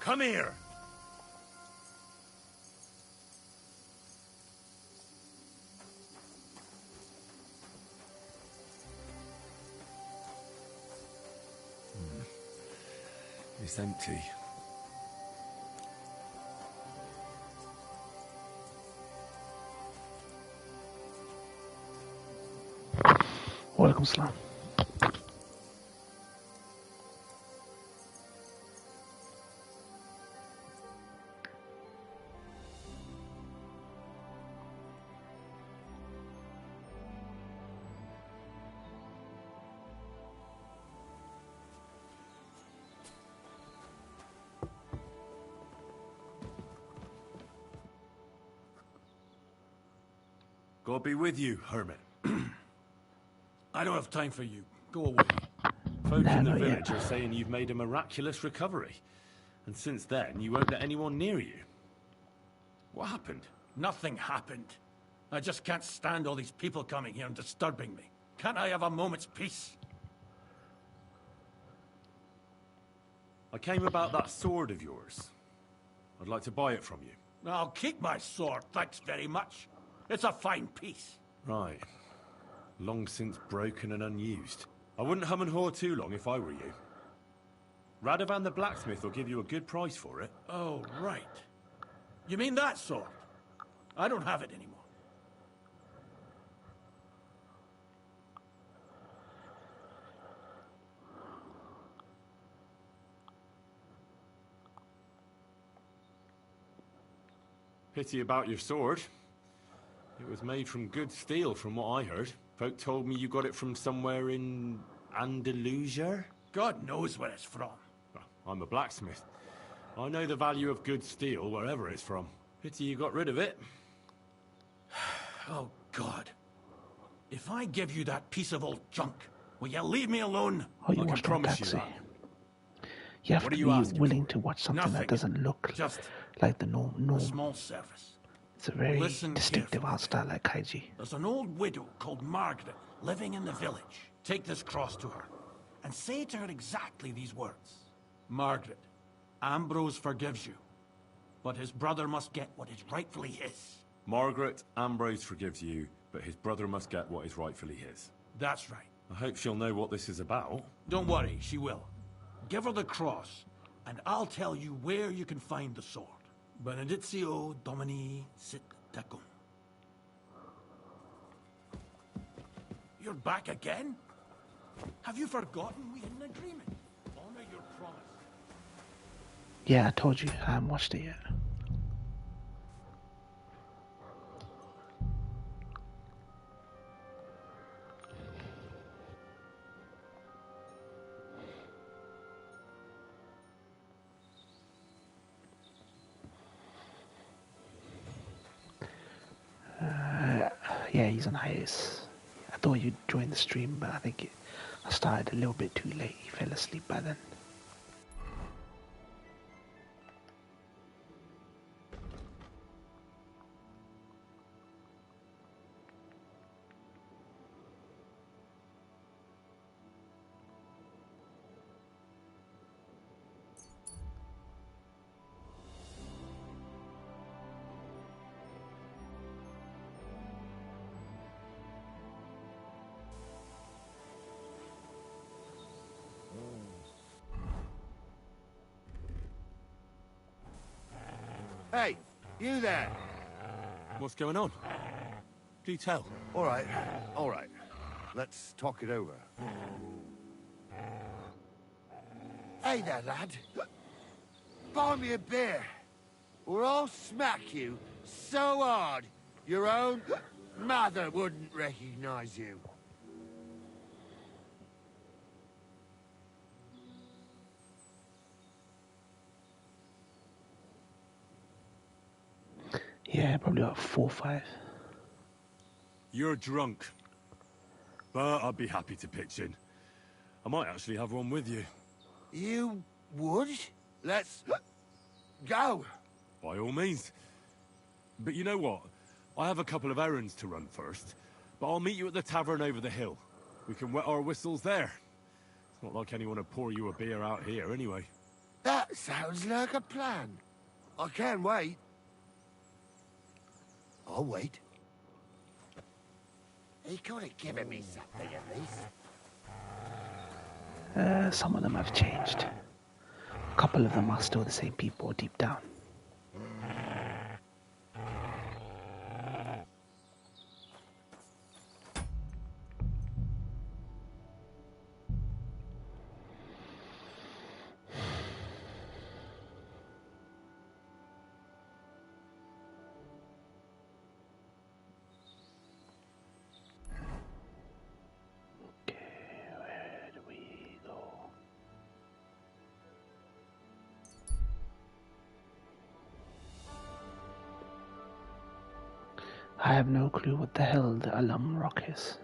Come here! It's empty. Walaikum salam. God be with you, hermit. I don't have time for you. Go away. Folk in the not village yet. are saying you've made a miraculous recovery. And since then, you won't let anyone near you. What happened? Nothing happened. I just can't stand all these people coming here and disturbing me. Can't I have a moment's peace? I came about that sword of yours. I'd like to buy it from you. I'll keep my sword, thanks very much. It's a fine piece. Right. Long since broken and unused. I wouldn't hum and haw too long if I were you. Radovan the blacksmith will give you a good price for it. Oh, right. You mean that sword? I don't have it anymore. Pity about your sword. It was made from good steel, from what I heard. Folk told me you got it from somewhere in Andalusia? God knows where it's from. Well, I'm a blacksmith. I know the value of good steel wherever it's from. Pity you got rid of it. Oh, God. If I give you that piece of old junk, will you leave me alone? Oh, you I can watched promise you Taxi. that. You have What to are you be asking willing for? to watch something Nothing. that doesn't look Just like the norm. a small service. It's a very Listen distinctive carefully. art style like Kaiji. There's an old widow called Margaret living in the village. Take this cross to her and say to her exactly these words. Margaret, Ambrose forgives you, but his brother must get what is rightfully his. Margaret, Ambrose forgives you, but his brother must get what is rightfully his. That's right. I hope she'll know what this is about. Don't worry, she will. Give her the cross, and I'll tell you where you can find the sword. Benedictio Domini sit tecum. You're back again? Have you forgotten we had an agreement? Honor your promise. Yeah, I told you. I haven't watched it yet. Yeah, he's on hiatus. I thought you'd join the stream, but I think I started a little bit too late. He fell asleep by then. Hey, you there? What's going on? Do tell. All right, all right. Let's talk it over. Hey there, lad. Buy me a beer, or I'll smack you so hard your own mother wouldn't recognize you. Yeah, probably about 4 or 5. You're drunk. But I'd be happy to pitch in. I might actually have one with you. You would? Let's go. By all means. But you know what? I have a couple of errands to run first. But I'll meet you at the tavern over the hill. We can wet our whistles there. It's not like anyone would pour you a beer out here anyway. That sounds like a plan. I can wait. I'll wait. He could have given me something at least. Some of them have changed. A couple of them are still the same people deep down. I have no clue what the hell the alum rock is.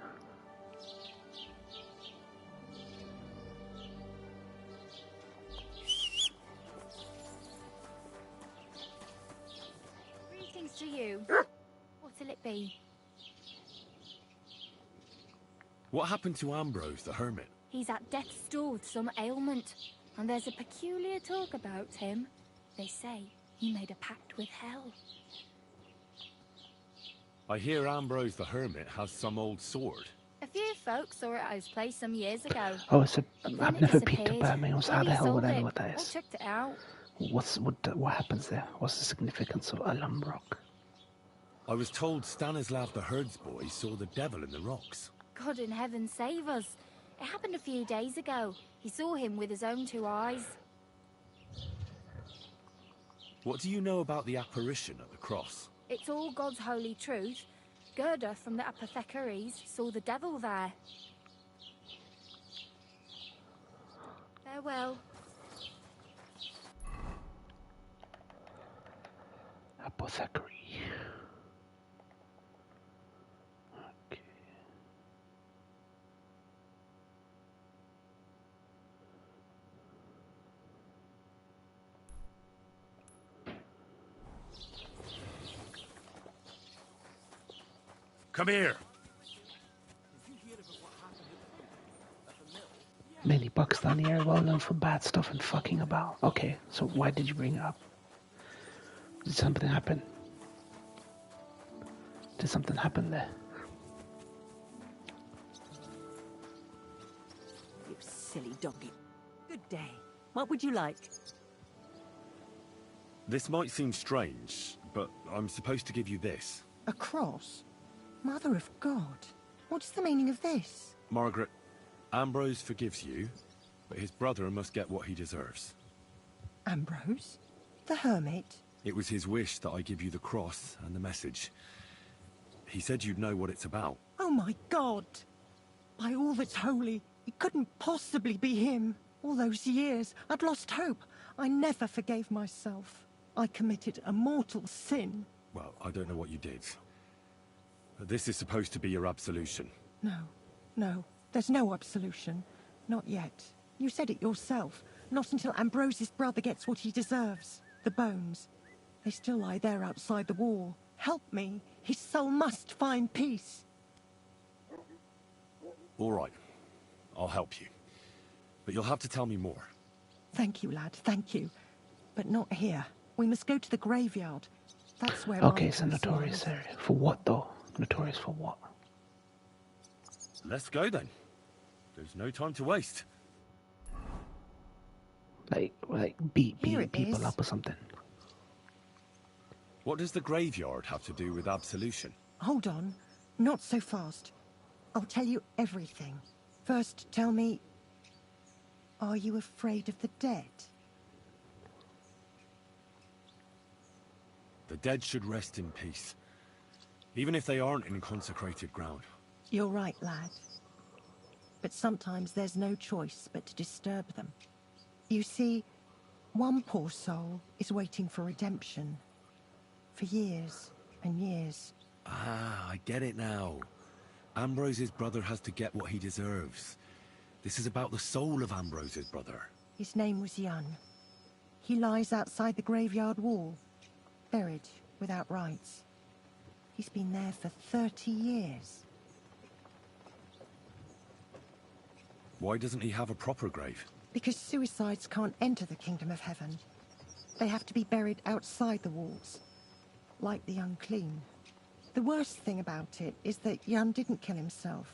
Greetings to you. What'll it be? What happened to Ambrose the hermit? He's at death's door with some ailment, and there's a peculiar talk about him. They say he made a pact with hell. I hear Ambrose the hermit has some old sword. A few folks saw it at his place some years ago. Oh, it's a. Then I've it never been to disappeared. Birmingham, so how Maybe the he hell would sold I know it, what that or is? checked it out. What happens there? What's the significance of alum rock? I was told Stanislav the herdsboy saw the devil in the rocks. God in heaven save us. It happened a few days ago. He saw him with his own 2 eyes. What do you know about the apparition at the cross? It's all God's holy truth. Gerda from the apothecaries saw the devil there. Farewell. Apothecary. Okay. Come here. Many bucks down here, well known for bad stuff and fucking about. Okay, so why did you bring it up? Did something happen? Did something happen there? You silly doggy. Good day. What would you like? This might seem strange, but I'm supposed to give you this. A cross? Mother of God. What's the meaning of this? Margaret, Ambrose forgives you, but his brother must get what he deserves. Ambrose? The hermit? It was his wish that I give you the cross and the message. He said you'd know what it's about. Oh my God! By all that's holy, it couldn't possibly be him. All those years, I'd lost hope. I never forgave myself. I committed a mortal sin. Well, I don't know what you did. But this is supposed to be your absolution. No, there's no absolution. Not yet. You said it yourself. Not until Ambrose's brother gets what he deserves. The bones. They still lie there outside the wall. Help me. His soul must find peace. All right. I'll help you. But you'll have to tell me more. Thank you, lad. Thank you. But not here. We must go to the graveyard. That's where Okay, it's a notorious area. For what, though? Notorious for what? Let's go, then. There's no time to waste. Like beating people up or something. What does the graveyard have to do with absolution? Hold on. Not so fast. I'll tell you everything. First, tell me... Are you afraid of the dead? The dead should rest in peace. Even if they aren't in consecrated ground. You're right, lad. But sometimes there's no choice but to disturb them. You see, one poor soul is waiting for redemption. For years and years. Ah, I get it now. Ambrose's brother has to get what he deserves. This is about the soul of Ambrose's brother. His name was Jan. He lies outside the graveyard wall, buried without rites. He's been there for 30 years. Why doesn't he have a proper grave? Because suicides can't enter the kingdom of heaven. They have to be buried outside the walls, like the unclean. The worst thing about it is that Jan didn't kill himself.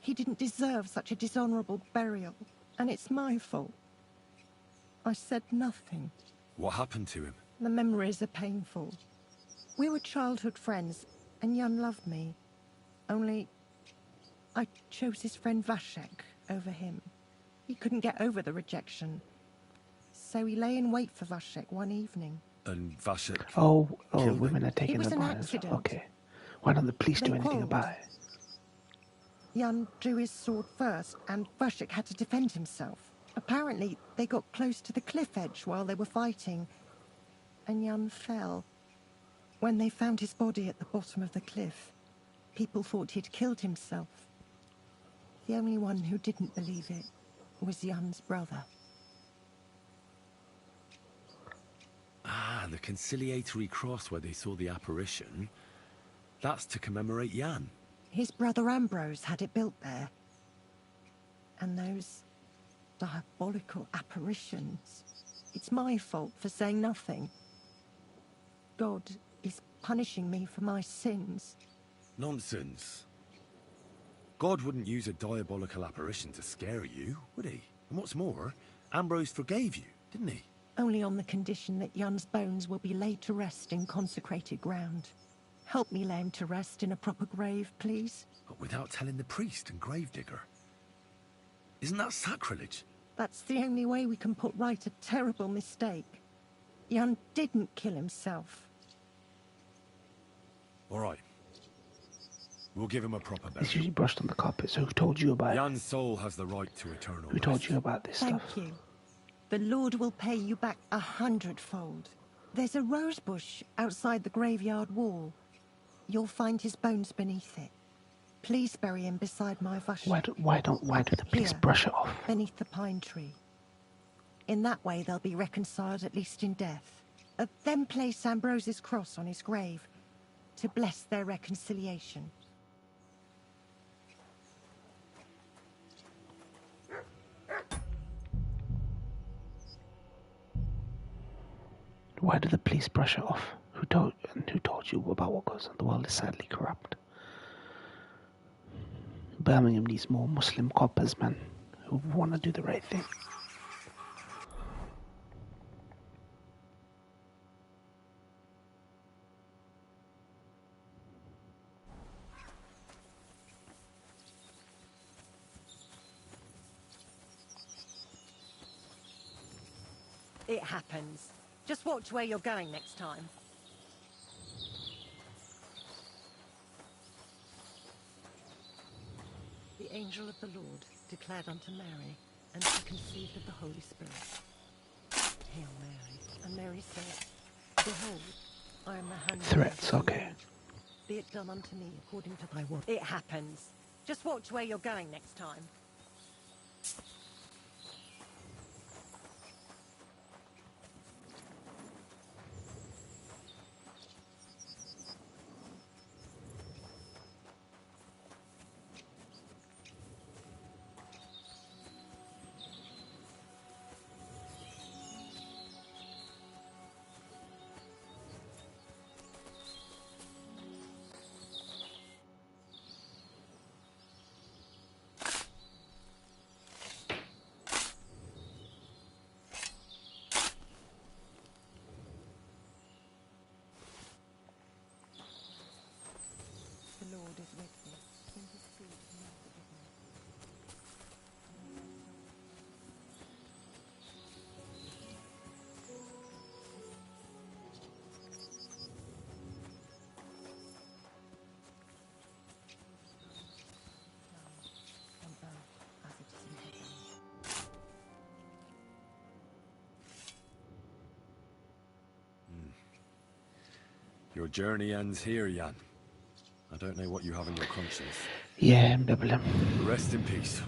He didn't deserve such a dishonorable burial, and it's my fault. I said nothing. What happened to him? The memories are painful. We were childhood friends, and Jan loved me. Only, I chose his friend Vashek over him. He couldn't get over the rejection. So he lay in wait for Vashek one evening. And Vashek killed women him? are taking It was the an violence. accident. Okay. Why don't the police They do anything quarreled. about it? Jan drew his sword first, and Vashek had to defend himself. Apparently, they got close to the cliff edge while they were fighting, and Jan fell. When they found his body at the bottom of the cliff, people thought he'd killed himself. The only one who didn't believe it was Jan's brother. Ah, the conciliatory cross where they saw the apparition. That's to commemorate Jan. His brother Ambrose had it built there. And those diabolical apparitions. It's my fault for saying nothing. God is punishing me for my sins. Nonsense. God wouldn't use a diabolical apparition to scare you, would he? And what's more, Ambrose forgave you, didn't he? Only on the condition that Jan's bones will be laid to rest in consecrated ground. Help me lay him to rest in a proper grave, please. But without telling the priest and gravedigger. Isn't that sacrilege? That's the only way we can put right a terrible mistake. Jan didn't kill himself. All right. We'll give him a proper It's burial. usually brushed on the carpet, so who told you about it? Jan's soul has the right to eternal Who told rest. you about this Thank stuff? you. The Lord will pay you back 100-fold. There's a rose bush outside the graveyard wall. You'll find his bones beneath it. Please bury him beside my Vashek. Why do the police Here, brush it off? beneath the pine tree. In that way, they'll be reconciled, at least in death. Then place Ambrose's cross on his grave to bless their reconciliation. Why do the police brush it off? Who told you about what goes on? The world is sadly corrupt. Birmingham needs more Muslim coppers, man, who want to do the right thing. It happens. Just watch where you're going next time. The angel of the Lord declared unto Mary, and she conceived of the Holy Spirit. Hail Mary. And Mary said, Behold, I am the handmaid Threats, of the okay. Lord. Be it done unto me according to thy word. It happens. Just watch where you're going next time. The Lord is with thee. In his seed communicate with me. On earth as it is in heaven. Your journey ends here, Jan. I don't know what you have in your conscience. Yeah, double. Rest in peace.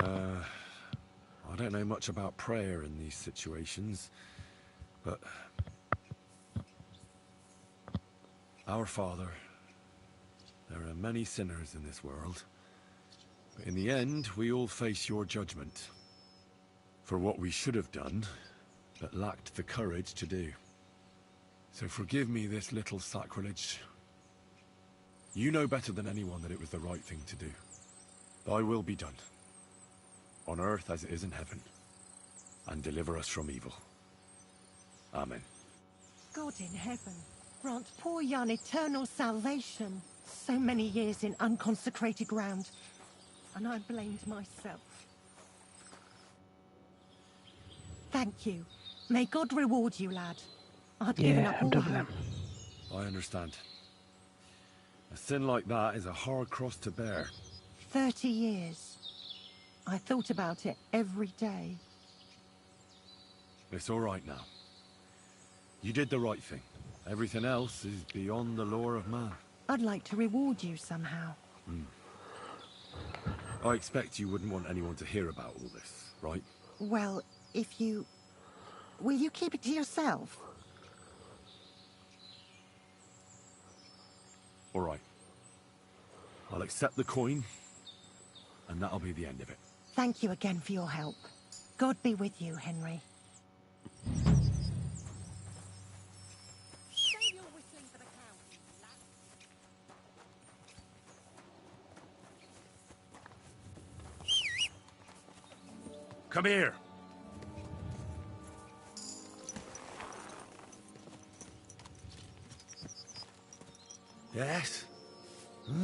I don't know much about prayer in these situations, but... Our Father, there are many sinners in this world, but in the end, we all face your judgment. for what we should have done, but lacked the courage to do. So forgive me this little sacrilege. You know better than anyone that it was the right thing to do. Thy will be done, on earth as it is in heaven, and deliver us from evil. Amen. God in heaven, grant poor Jan eternal salvation. So many years in unconsecrated ground, and I blamed myself. Thank you. May God reward you, lad. I'd given up all hope. I understand. A sin like that is a hard cross to bear. 30 years. I thought about it every day. It's all right now. You did the right thing. Everything else is beyond the law of man. I'd like to reward you somehow. I expect you wouldn't want anyone to hear about all this, right? Well, if you... Will you keep it to yourself? All right. I'll accept the coin, and that'll be the end of it. Thank you again for your help. God be with you, Henry. Save your whistling for the county, lad. Come here. Yes? Huh?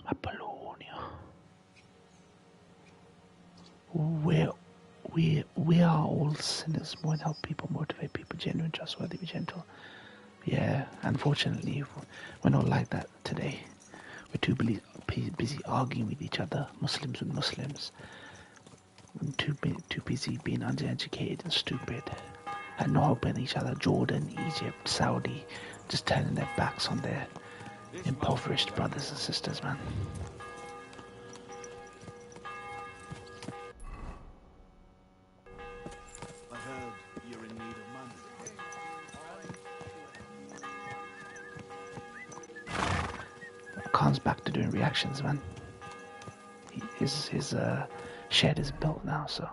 Apollonia. We are all sinners. More help people, motivate people, genuine, trustworthy, be gentle. Yeah, unfortunately, we're not like that today. We're too busy arguing with each other, Muslims with Muslims. Too busy being undereducated and stupid, and not helping each other. Jordan, Egypt, Saudi, just turning their backs on their impoverished brothers and sisters, man. I heard you're in need of money. Khan's back to doing reactions, man. His shed is built now, so.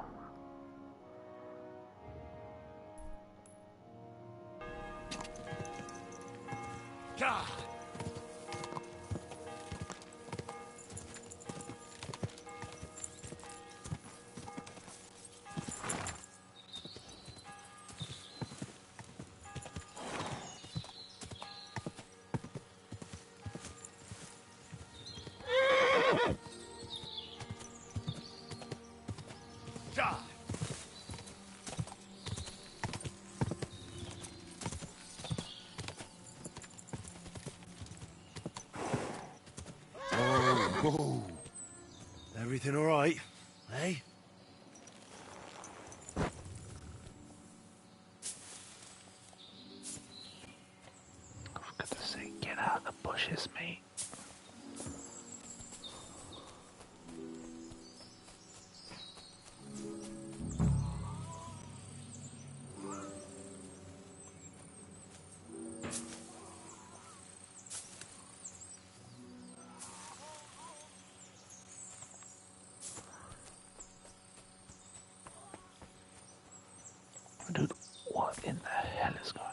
God. Oh. Everything all right, eh? For goodness sake, get out of the bushes, mate. Dude, what in the hell is going on?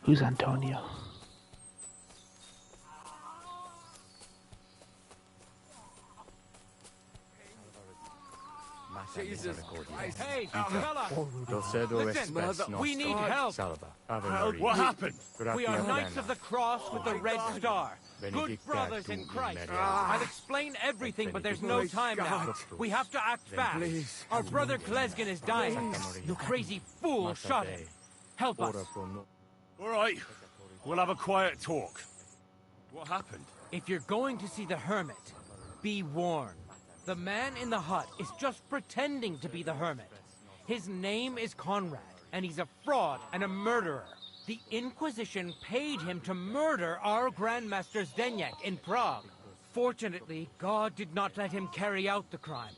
Who's Antonio? Jesus Christ. Hey, fella! Listen, we need help! What happened? We are Knights of the Cross with the Red Star. Good brothers in Christ. I'll explain everything, but there's no time now. We have to act fast. Our brother Klesgen is dying. You crazy fool shot him. Help us. All right. We'll have a quiet talk. What happened? If you're going to see the hermit, be warned. The man in the hut is just pretending to be the hermit. His name is Conrad, and he's a fraud and a murderer. The Inquisition paid him to murder our Grandmaster Zdeněk in Prague. Fortunately, God did not let him carry out the crime.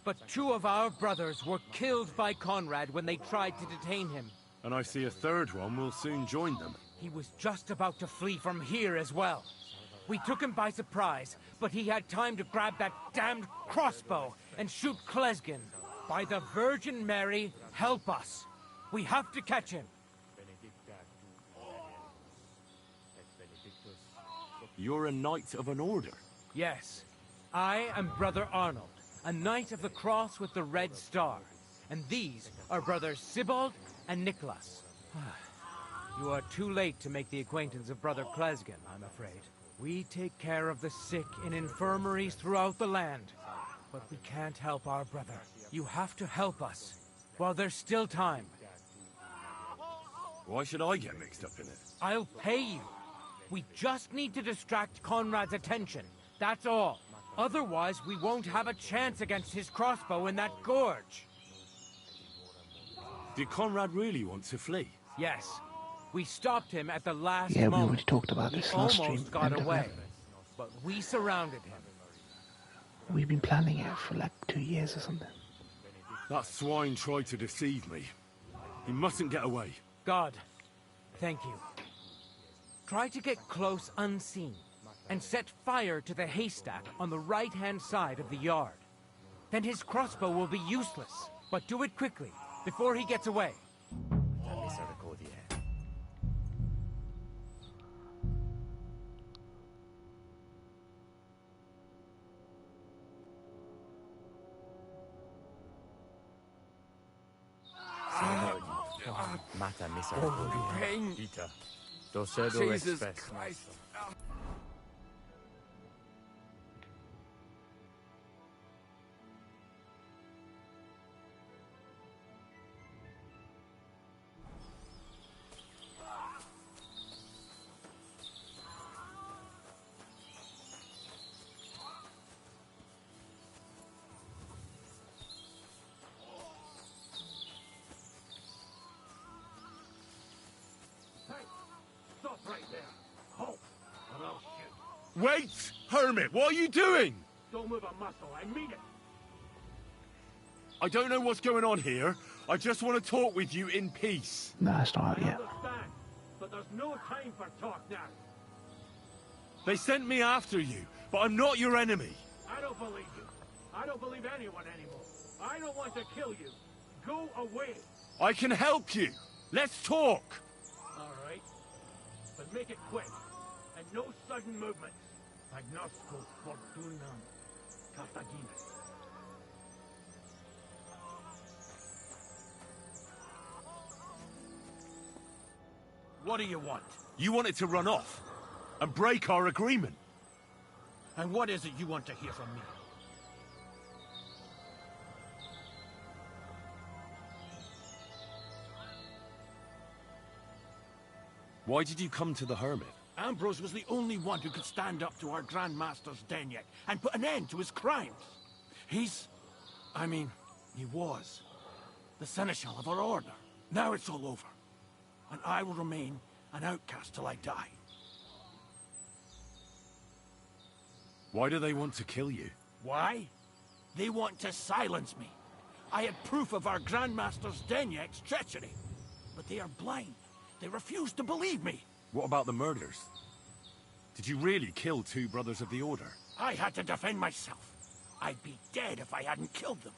But 2 of our brothers were killed by Conrad when they tried to detain him. And I see a third one will soon join them. He was just about to flee from here as well. We took him by surprise, but he had time to grab that damned crossbow and shoot Klesgen. By the Virgin Mary, help us. We have to catch him. You're a knight of an order? Yes. I am Brother Arnold, a knight of the cross with the Red Star. And these are Brothers Sibald and Nicholas. You are too late to make the acquaintance of Brother Klesgen, I'm afraid. We take care of the sick in infirmaries throughout the land. But we can't help our brother. You have to help us, while there's still time. Why should I get mixed up in it? I'll pay you. We just need to distract Conrad's attention. That's all. Otherwise, we won't have a chance against his crossbow in that gorge. Did Conrad really want to flee? Yes. We stopped him at the last Yeah, we moment. already talked about this last He stream. almost got away, but we surrounded him. We've been planning it for like 2 years or something. That swine tried to deceive me. He mustn't get away. God, thank you. Try to get close unseen, and set fire to the haystack on the right-hand side of the yard. Then his crossbow will be useless, but do it quickly, before he gets away. Pain. Jesus Christ. Stop right there. Halt, or I'll shoot. Wait! Hermit, what are you doing? Don't move a muscle, I mean it. I don't know what's going on here. I just want to talk with you in peace. No, it's not out I yet. understand, but there's no time for talk now. They sent me after you, but I'm not your enemy. I don't believe you. I don't believe anyone anymore. I don't want to kill you. Go away. I can help you. Let's talk. All right. But make it quick. And no sudden movements. Agnosco fortunam. Cartagena. What do you want? You wanted to run off and break our agreement. And what is it you want to hear from me? Why did you come to the Hermit? Ambrose was the only one who could stand up to our Grandmaster Zdeněk and put an end to his crimes. He was the seneschal of our order. Now it's all over. And I will remain an outcast till I die. Why do they want to kill you? Why? They want to silence me. I had proof of our Grandmaster Zdeněk's treachery. But they are blind. They refuse to believe me. What about the murders? Did you really kill 2 brothers of the Order? I had to defend myself. I'd be dead if I hadn't killed them.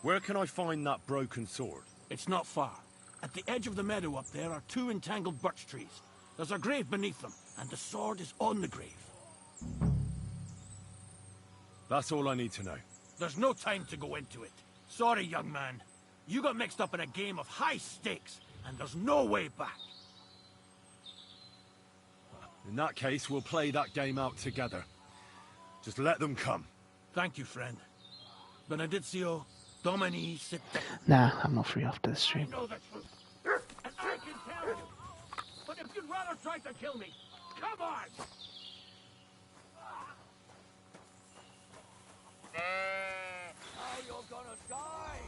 Where can I find that broken sword? It's not far. At the edge of the meadow up there are 2 entangled birch trees. There's a grave beneath them, and the sword is on the grave. That's all I need to know. There's no time to go into it. Sorry, young man. You got mixed up in a game of high stakes, and there's no way back. In that case, we'll play that game out together. Just let them come. Thank you, friend. Benedizio Domini Sitec. Nah, I'm not free after the stream. I know the truth, and I can tell you. But if you'd rather try to kill me, come on! Now you're gonna die!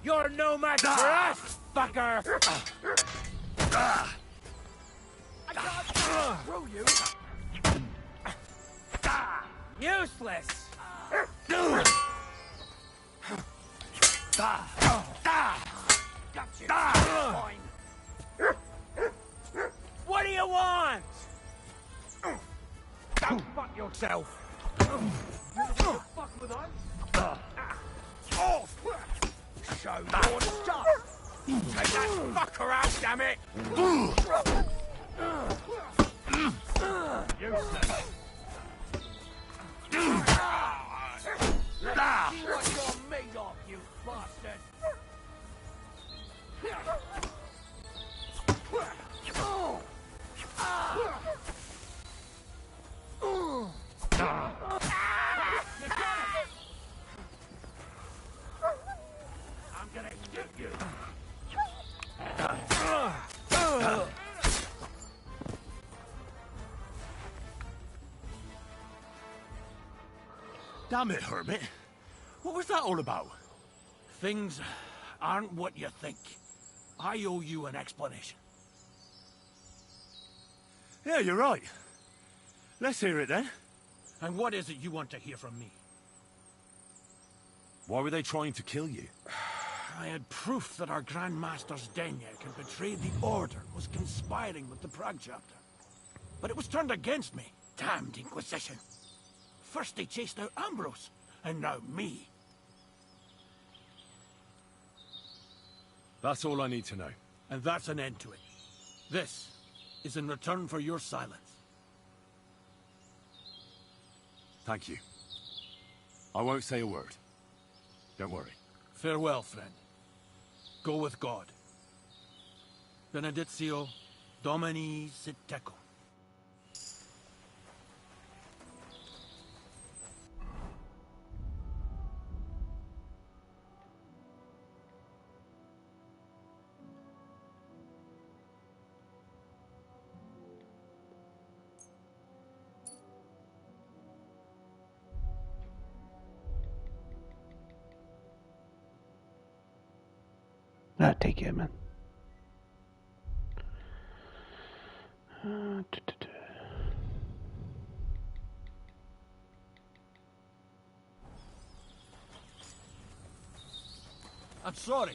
You're no match for us, fucker! I can't through you! Useless! Gotcha! What do you want? Go fuck yourself! You fuck with us? Show your stuff! Take that fucker out, damn it! Useless! Let's see what you're made of, you bastard! I'm gonna shoot you! Damn it, Hermit. What was that all about? Things aren't what you think. I owe you an explanation. Yeah, you're right. Let's hear it then. And what is it you want to hear from me? Why were they trying to kill you? I had proof that our Grand Master's Denyak had betrayed the Order, was conspiring with the Prague chapter. But it was turned against me. Damned Inquisition. First they chased out Ambrose, and now me. That's all I need to know. And that's an end to it. This is in return for your silence. Thank you. I won't say a word. Don't worry. Farewell, friend. Go with God. Benedizio Domini Sitecum. Take care, man. I'm sorry.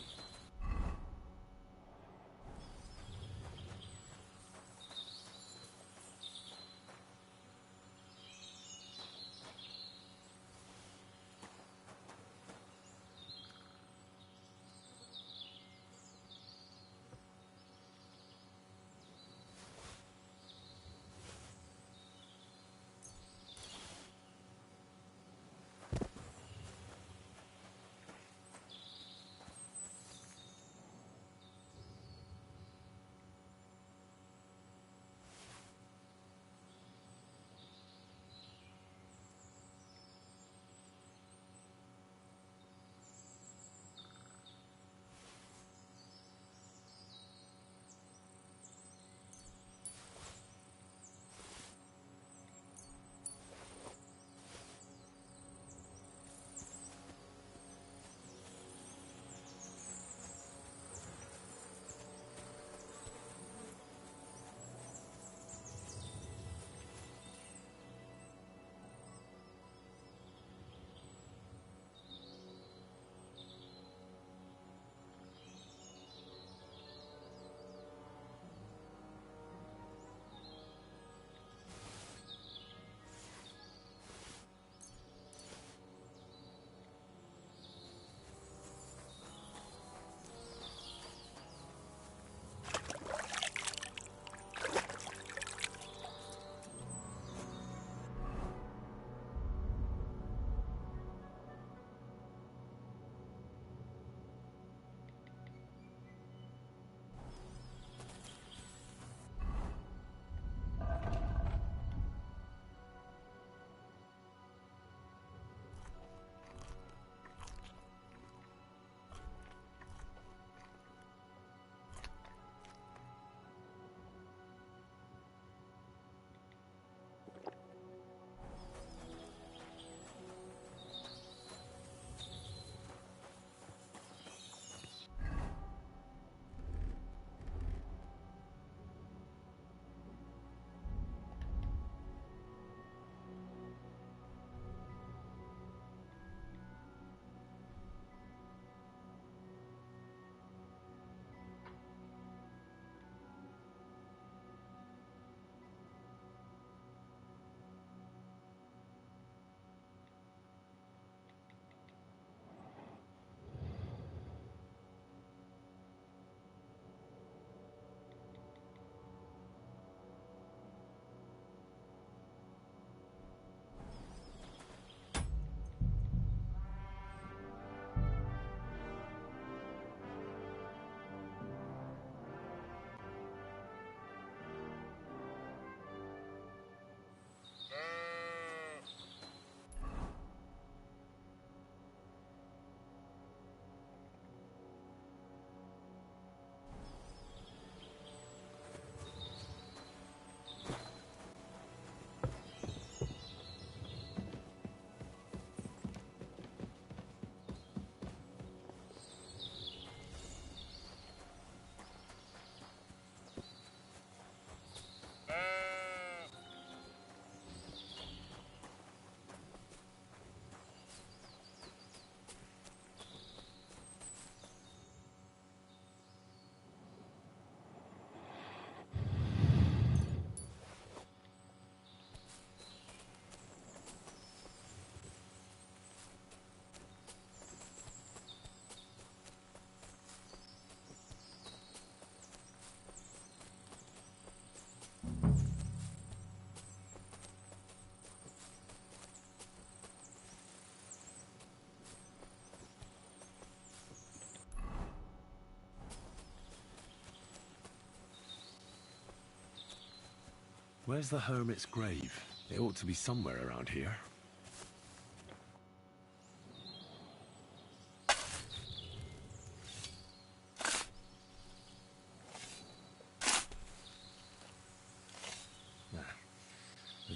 Where's the hermit's grave? It ought to be somewhere around here.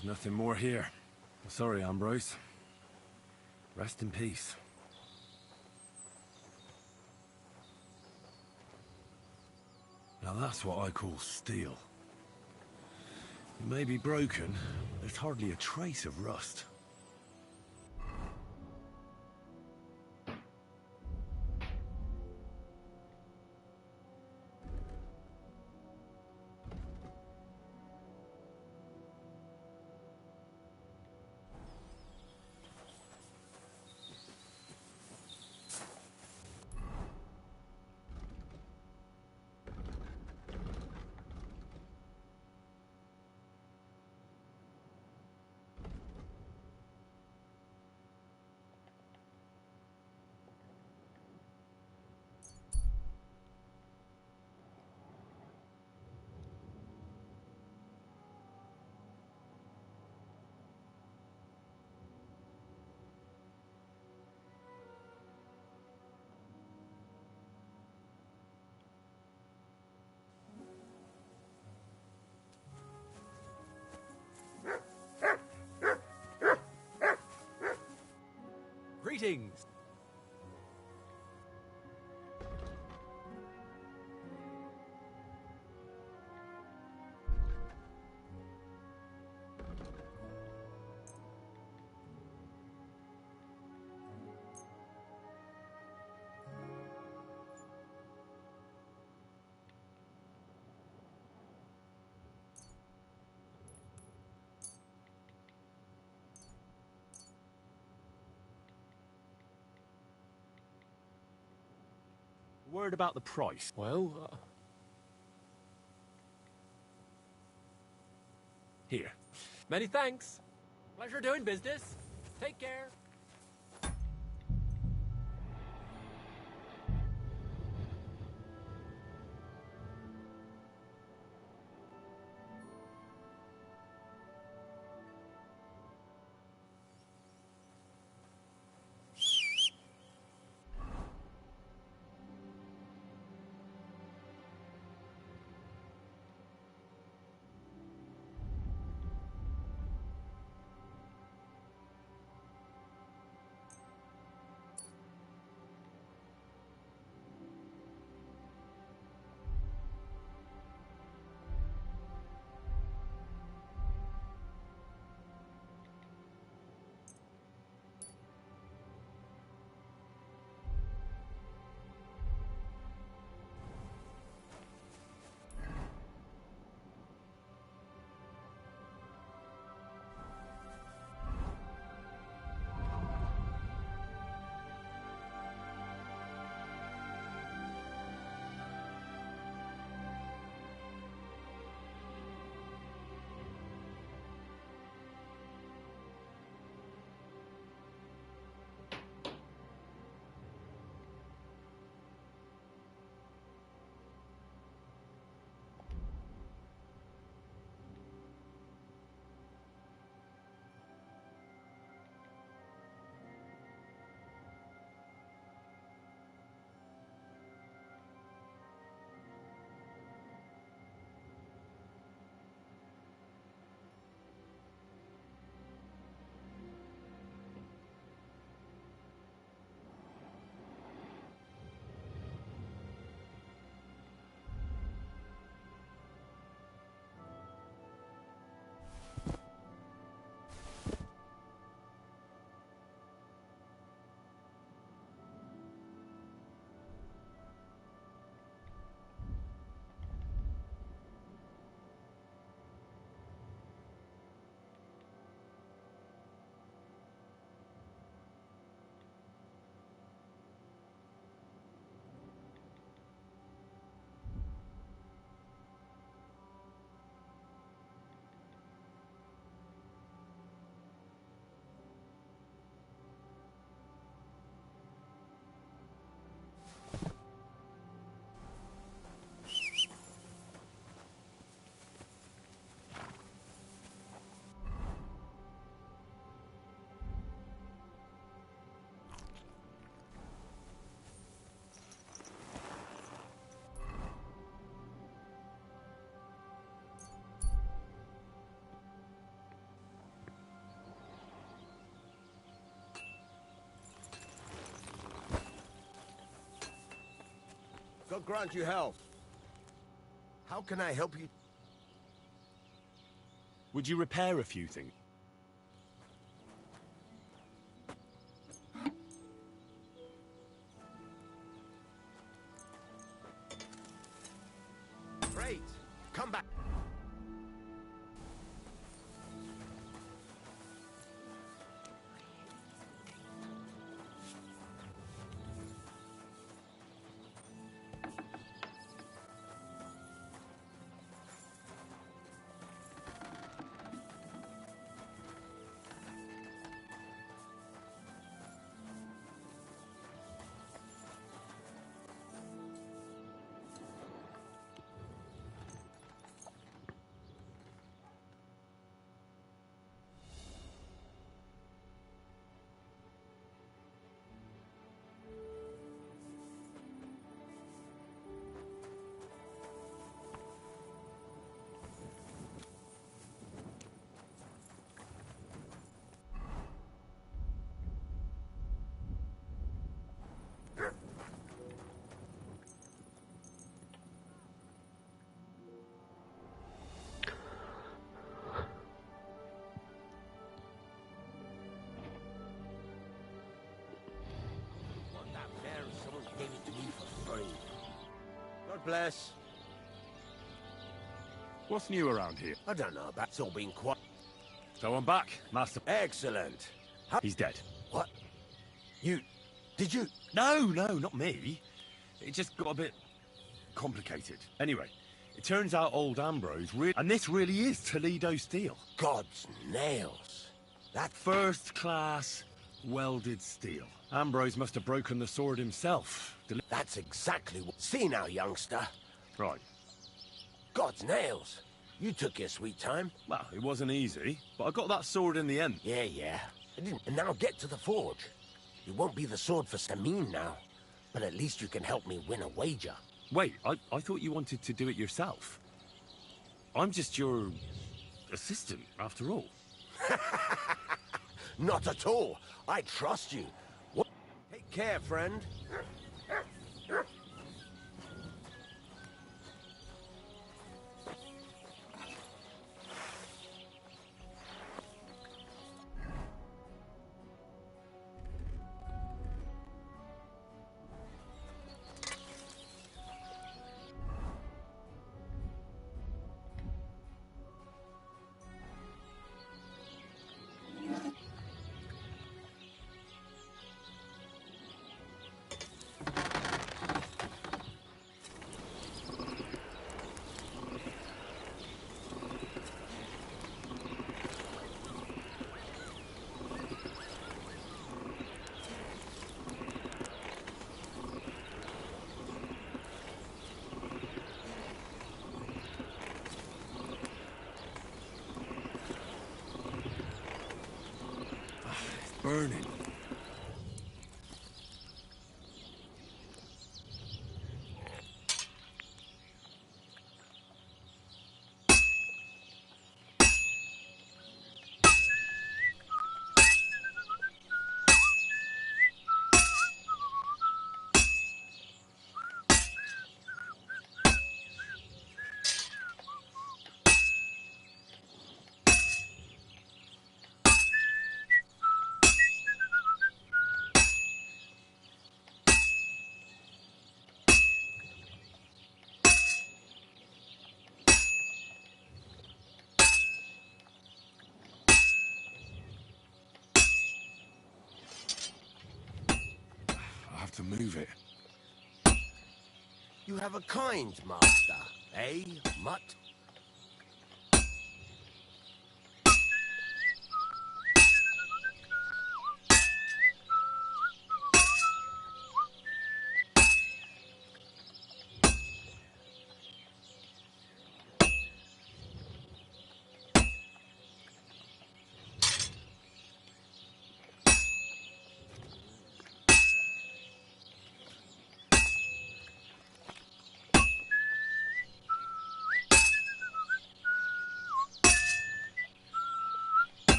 There's nothing more here. Sorry, Ambrose. Rest in peace. Now that's what I call steel. It may be broken, but there's hardly a trace of rust. Greetings! Word about the price. Well, Here. many thanks. Pleasure doing business. Take care. God grant you health. How can I help you? Would you repair a few things? Great. Come back. Gave it to me for free. God bless. What's new around here? I don't know, but it's all been quiet. So I'm back, Master. Excellent. He's dead. What? Did you? No, not me. It just got a bit complicated. Anyway, it turns out old Ambrose and this really is Toledo steel. God's nails. That first-class welded steel. Ambrose must have broken the sword himself. That's exactly what... See now, youngster. Right. God's nails. You took your sweet time. Well, it wasn't easy, but I got that sword in the end. Yeah. I didn't. And now get to the forge. It won't be the sword for Samin now, but at least you can help me win a wager. Wait, I thought you wanted to do it yourself. I'm just your assistant, after all. Not at all. I trust you. Take care, friend. Burning. To move it. You have a kind master, eh, Mutt?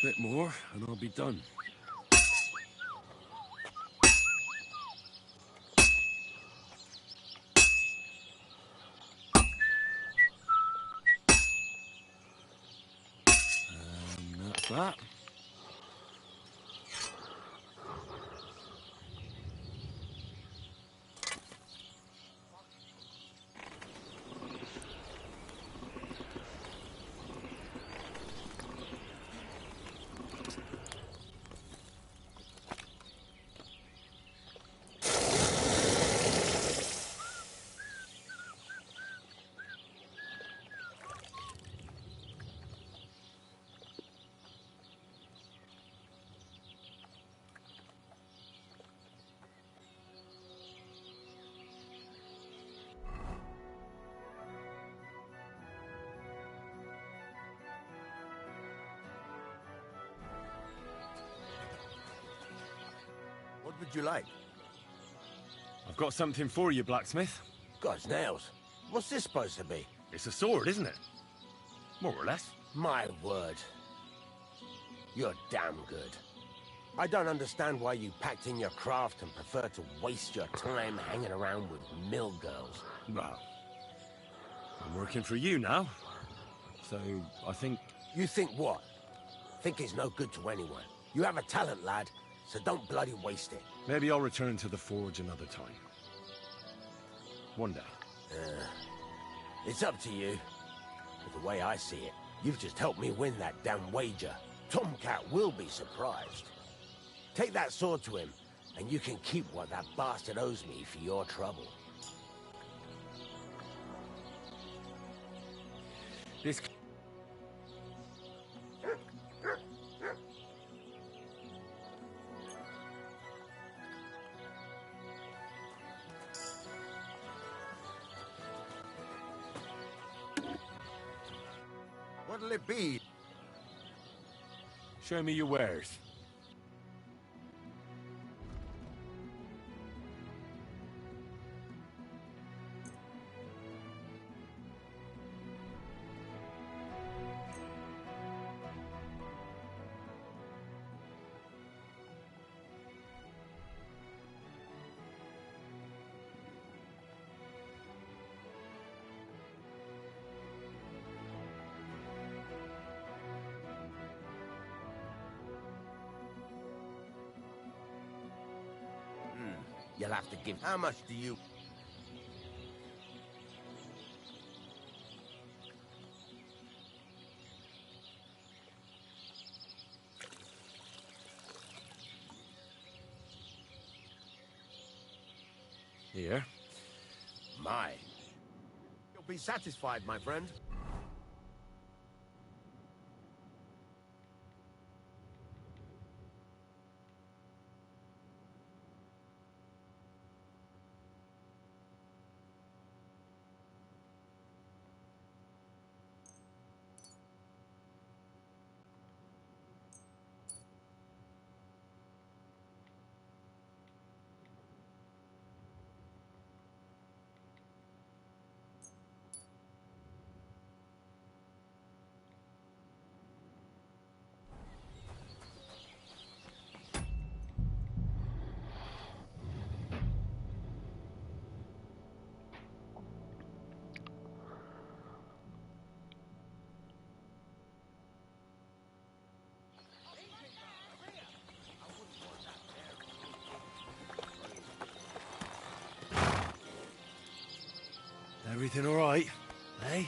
Bit more, and I'll be done. And that's that. What would you like? I've got something for you, blacksmith. God's nails. What's this supposed to be? It's a sword, isn't it? More or less. My word. You're damn good. I don't understand why you packed in your craft and prefer to waste your time hanging around with mill girls. Well, I'm working for you now. So, I think... You think what? Think is no good to anyone. You have a talent, lad, so don't bloody waste it. Maybe I'll return to the forge another time. One day. It's up to you. But the way I see it, you've just helped me win that damn wager. Tomcat will be surprised. Take that sword to him, and you can keep what that bastard owes me for your trouble. This... What'll it be? Show me your wares. You'll have to give... How much do you... Here. My. You'll be satisfied, my friend. Everything all right, eh?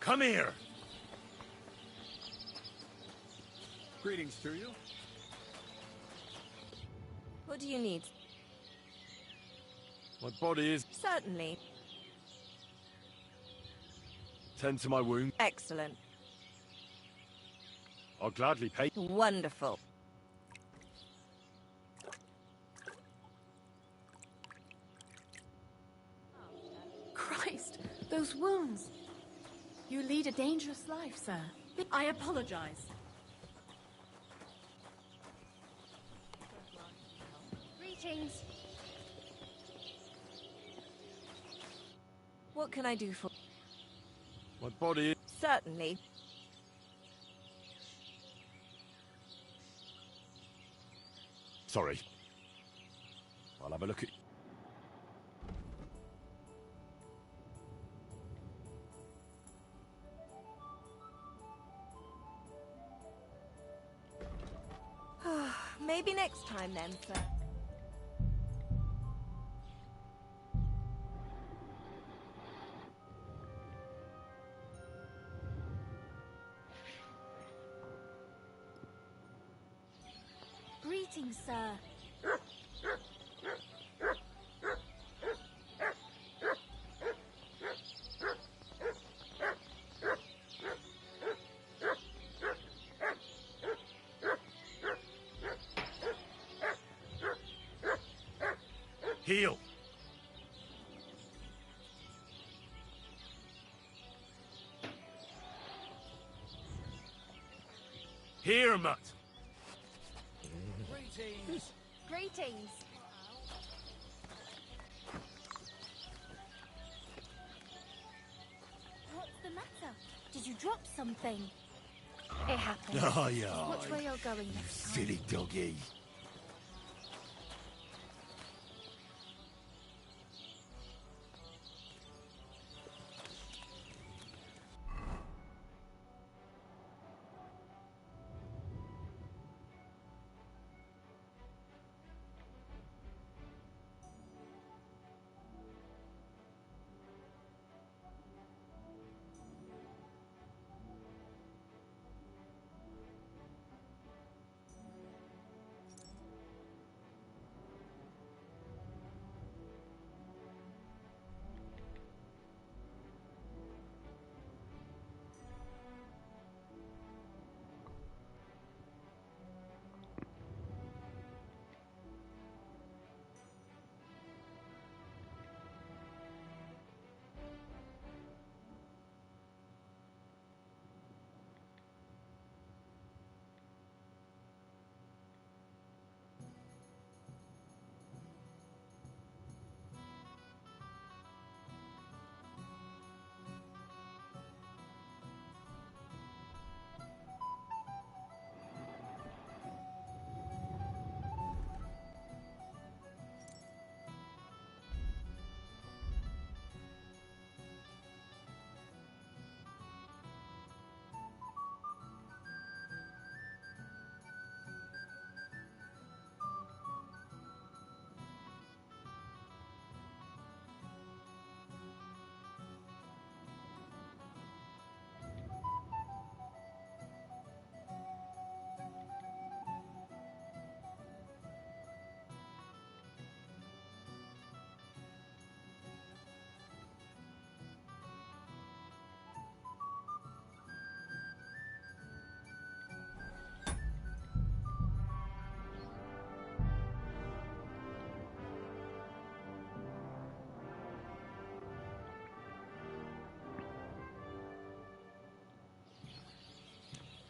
Come here! Greetings to you. What do you need? My body is... Certainly. Tend to my wound. Excellent. I'll gladly pay. Wonderful. Christ, those wounds. You lead a dangerous life, sir. I apologize. Greetings. What can I do for... My body is... Certainly. Sorry. I'll have a look at... Maybe next time then, sir. Greetings, sir. Heal! Here, Mutt! Greetings. Greetings. What's the matter? Did you drop something? It happened. Oh, yeah. Which way you're going next time? Silly doggy.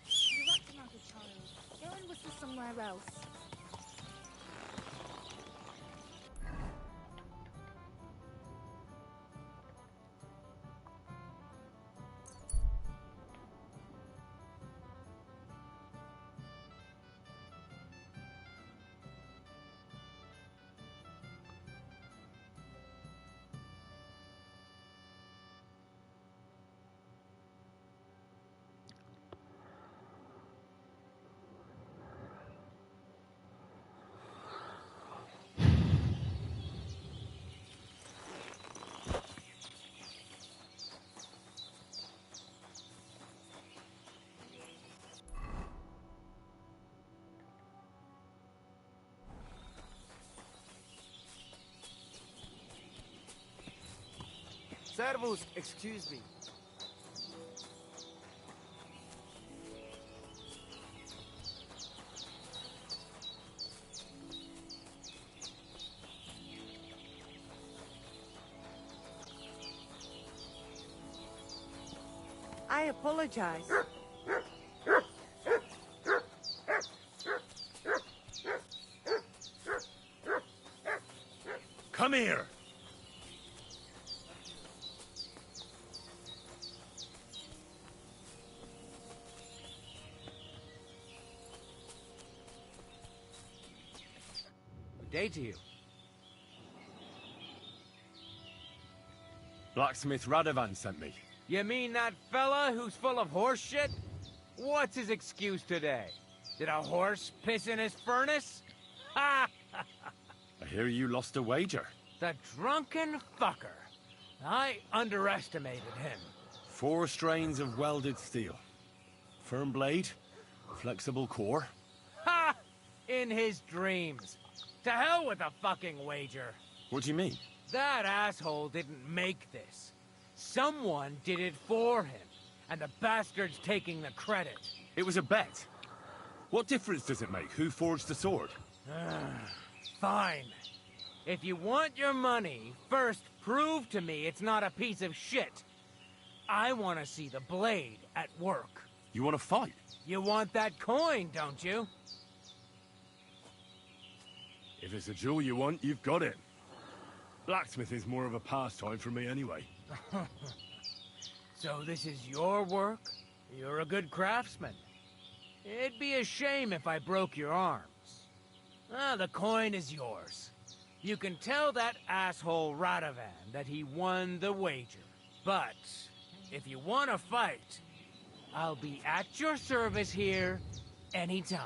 You're acting like a child. Go and whistle somewhere else. Servus, excuse me. I apologize. Come here! Good day to you. Blacksmith Radovan sent me. You mean that fella who's full of horse shit? What's his excuse today? Did a horse piss in his furnace? Ha! I hear you lost a wager. The drunken fucker. I underestimated him. 4 strains of welded steel. Firm blade, flexible core. Ha! In his dreams. To hell with the fucking wager. What do you mean? That asshole didn't make this. Someone did it for him, and the bastard's taking the credit. It was a bet. What difference does it make who forged the sword? Fine. If you want your money, first prove to me it's not a piece of shit. I want to see the blade at work. You want to fight? You want that coin, don't you? If it's a jewel you want, you've got it. Blacksmith is more of a pastime for me anyway. So this is your work? You're a good craftsman. It'd be a shame if I broke your arms. The coin is yours. You can tell that asshole Radovan that he won the wager. But if you want to fight, I'll be at your service here anytime.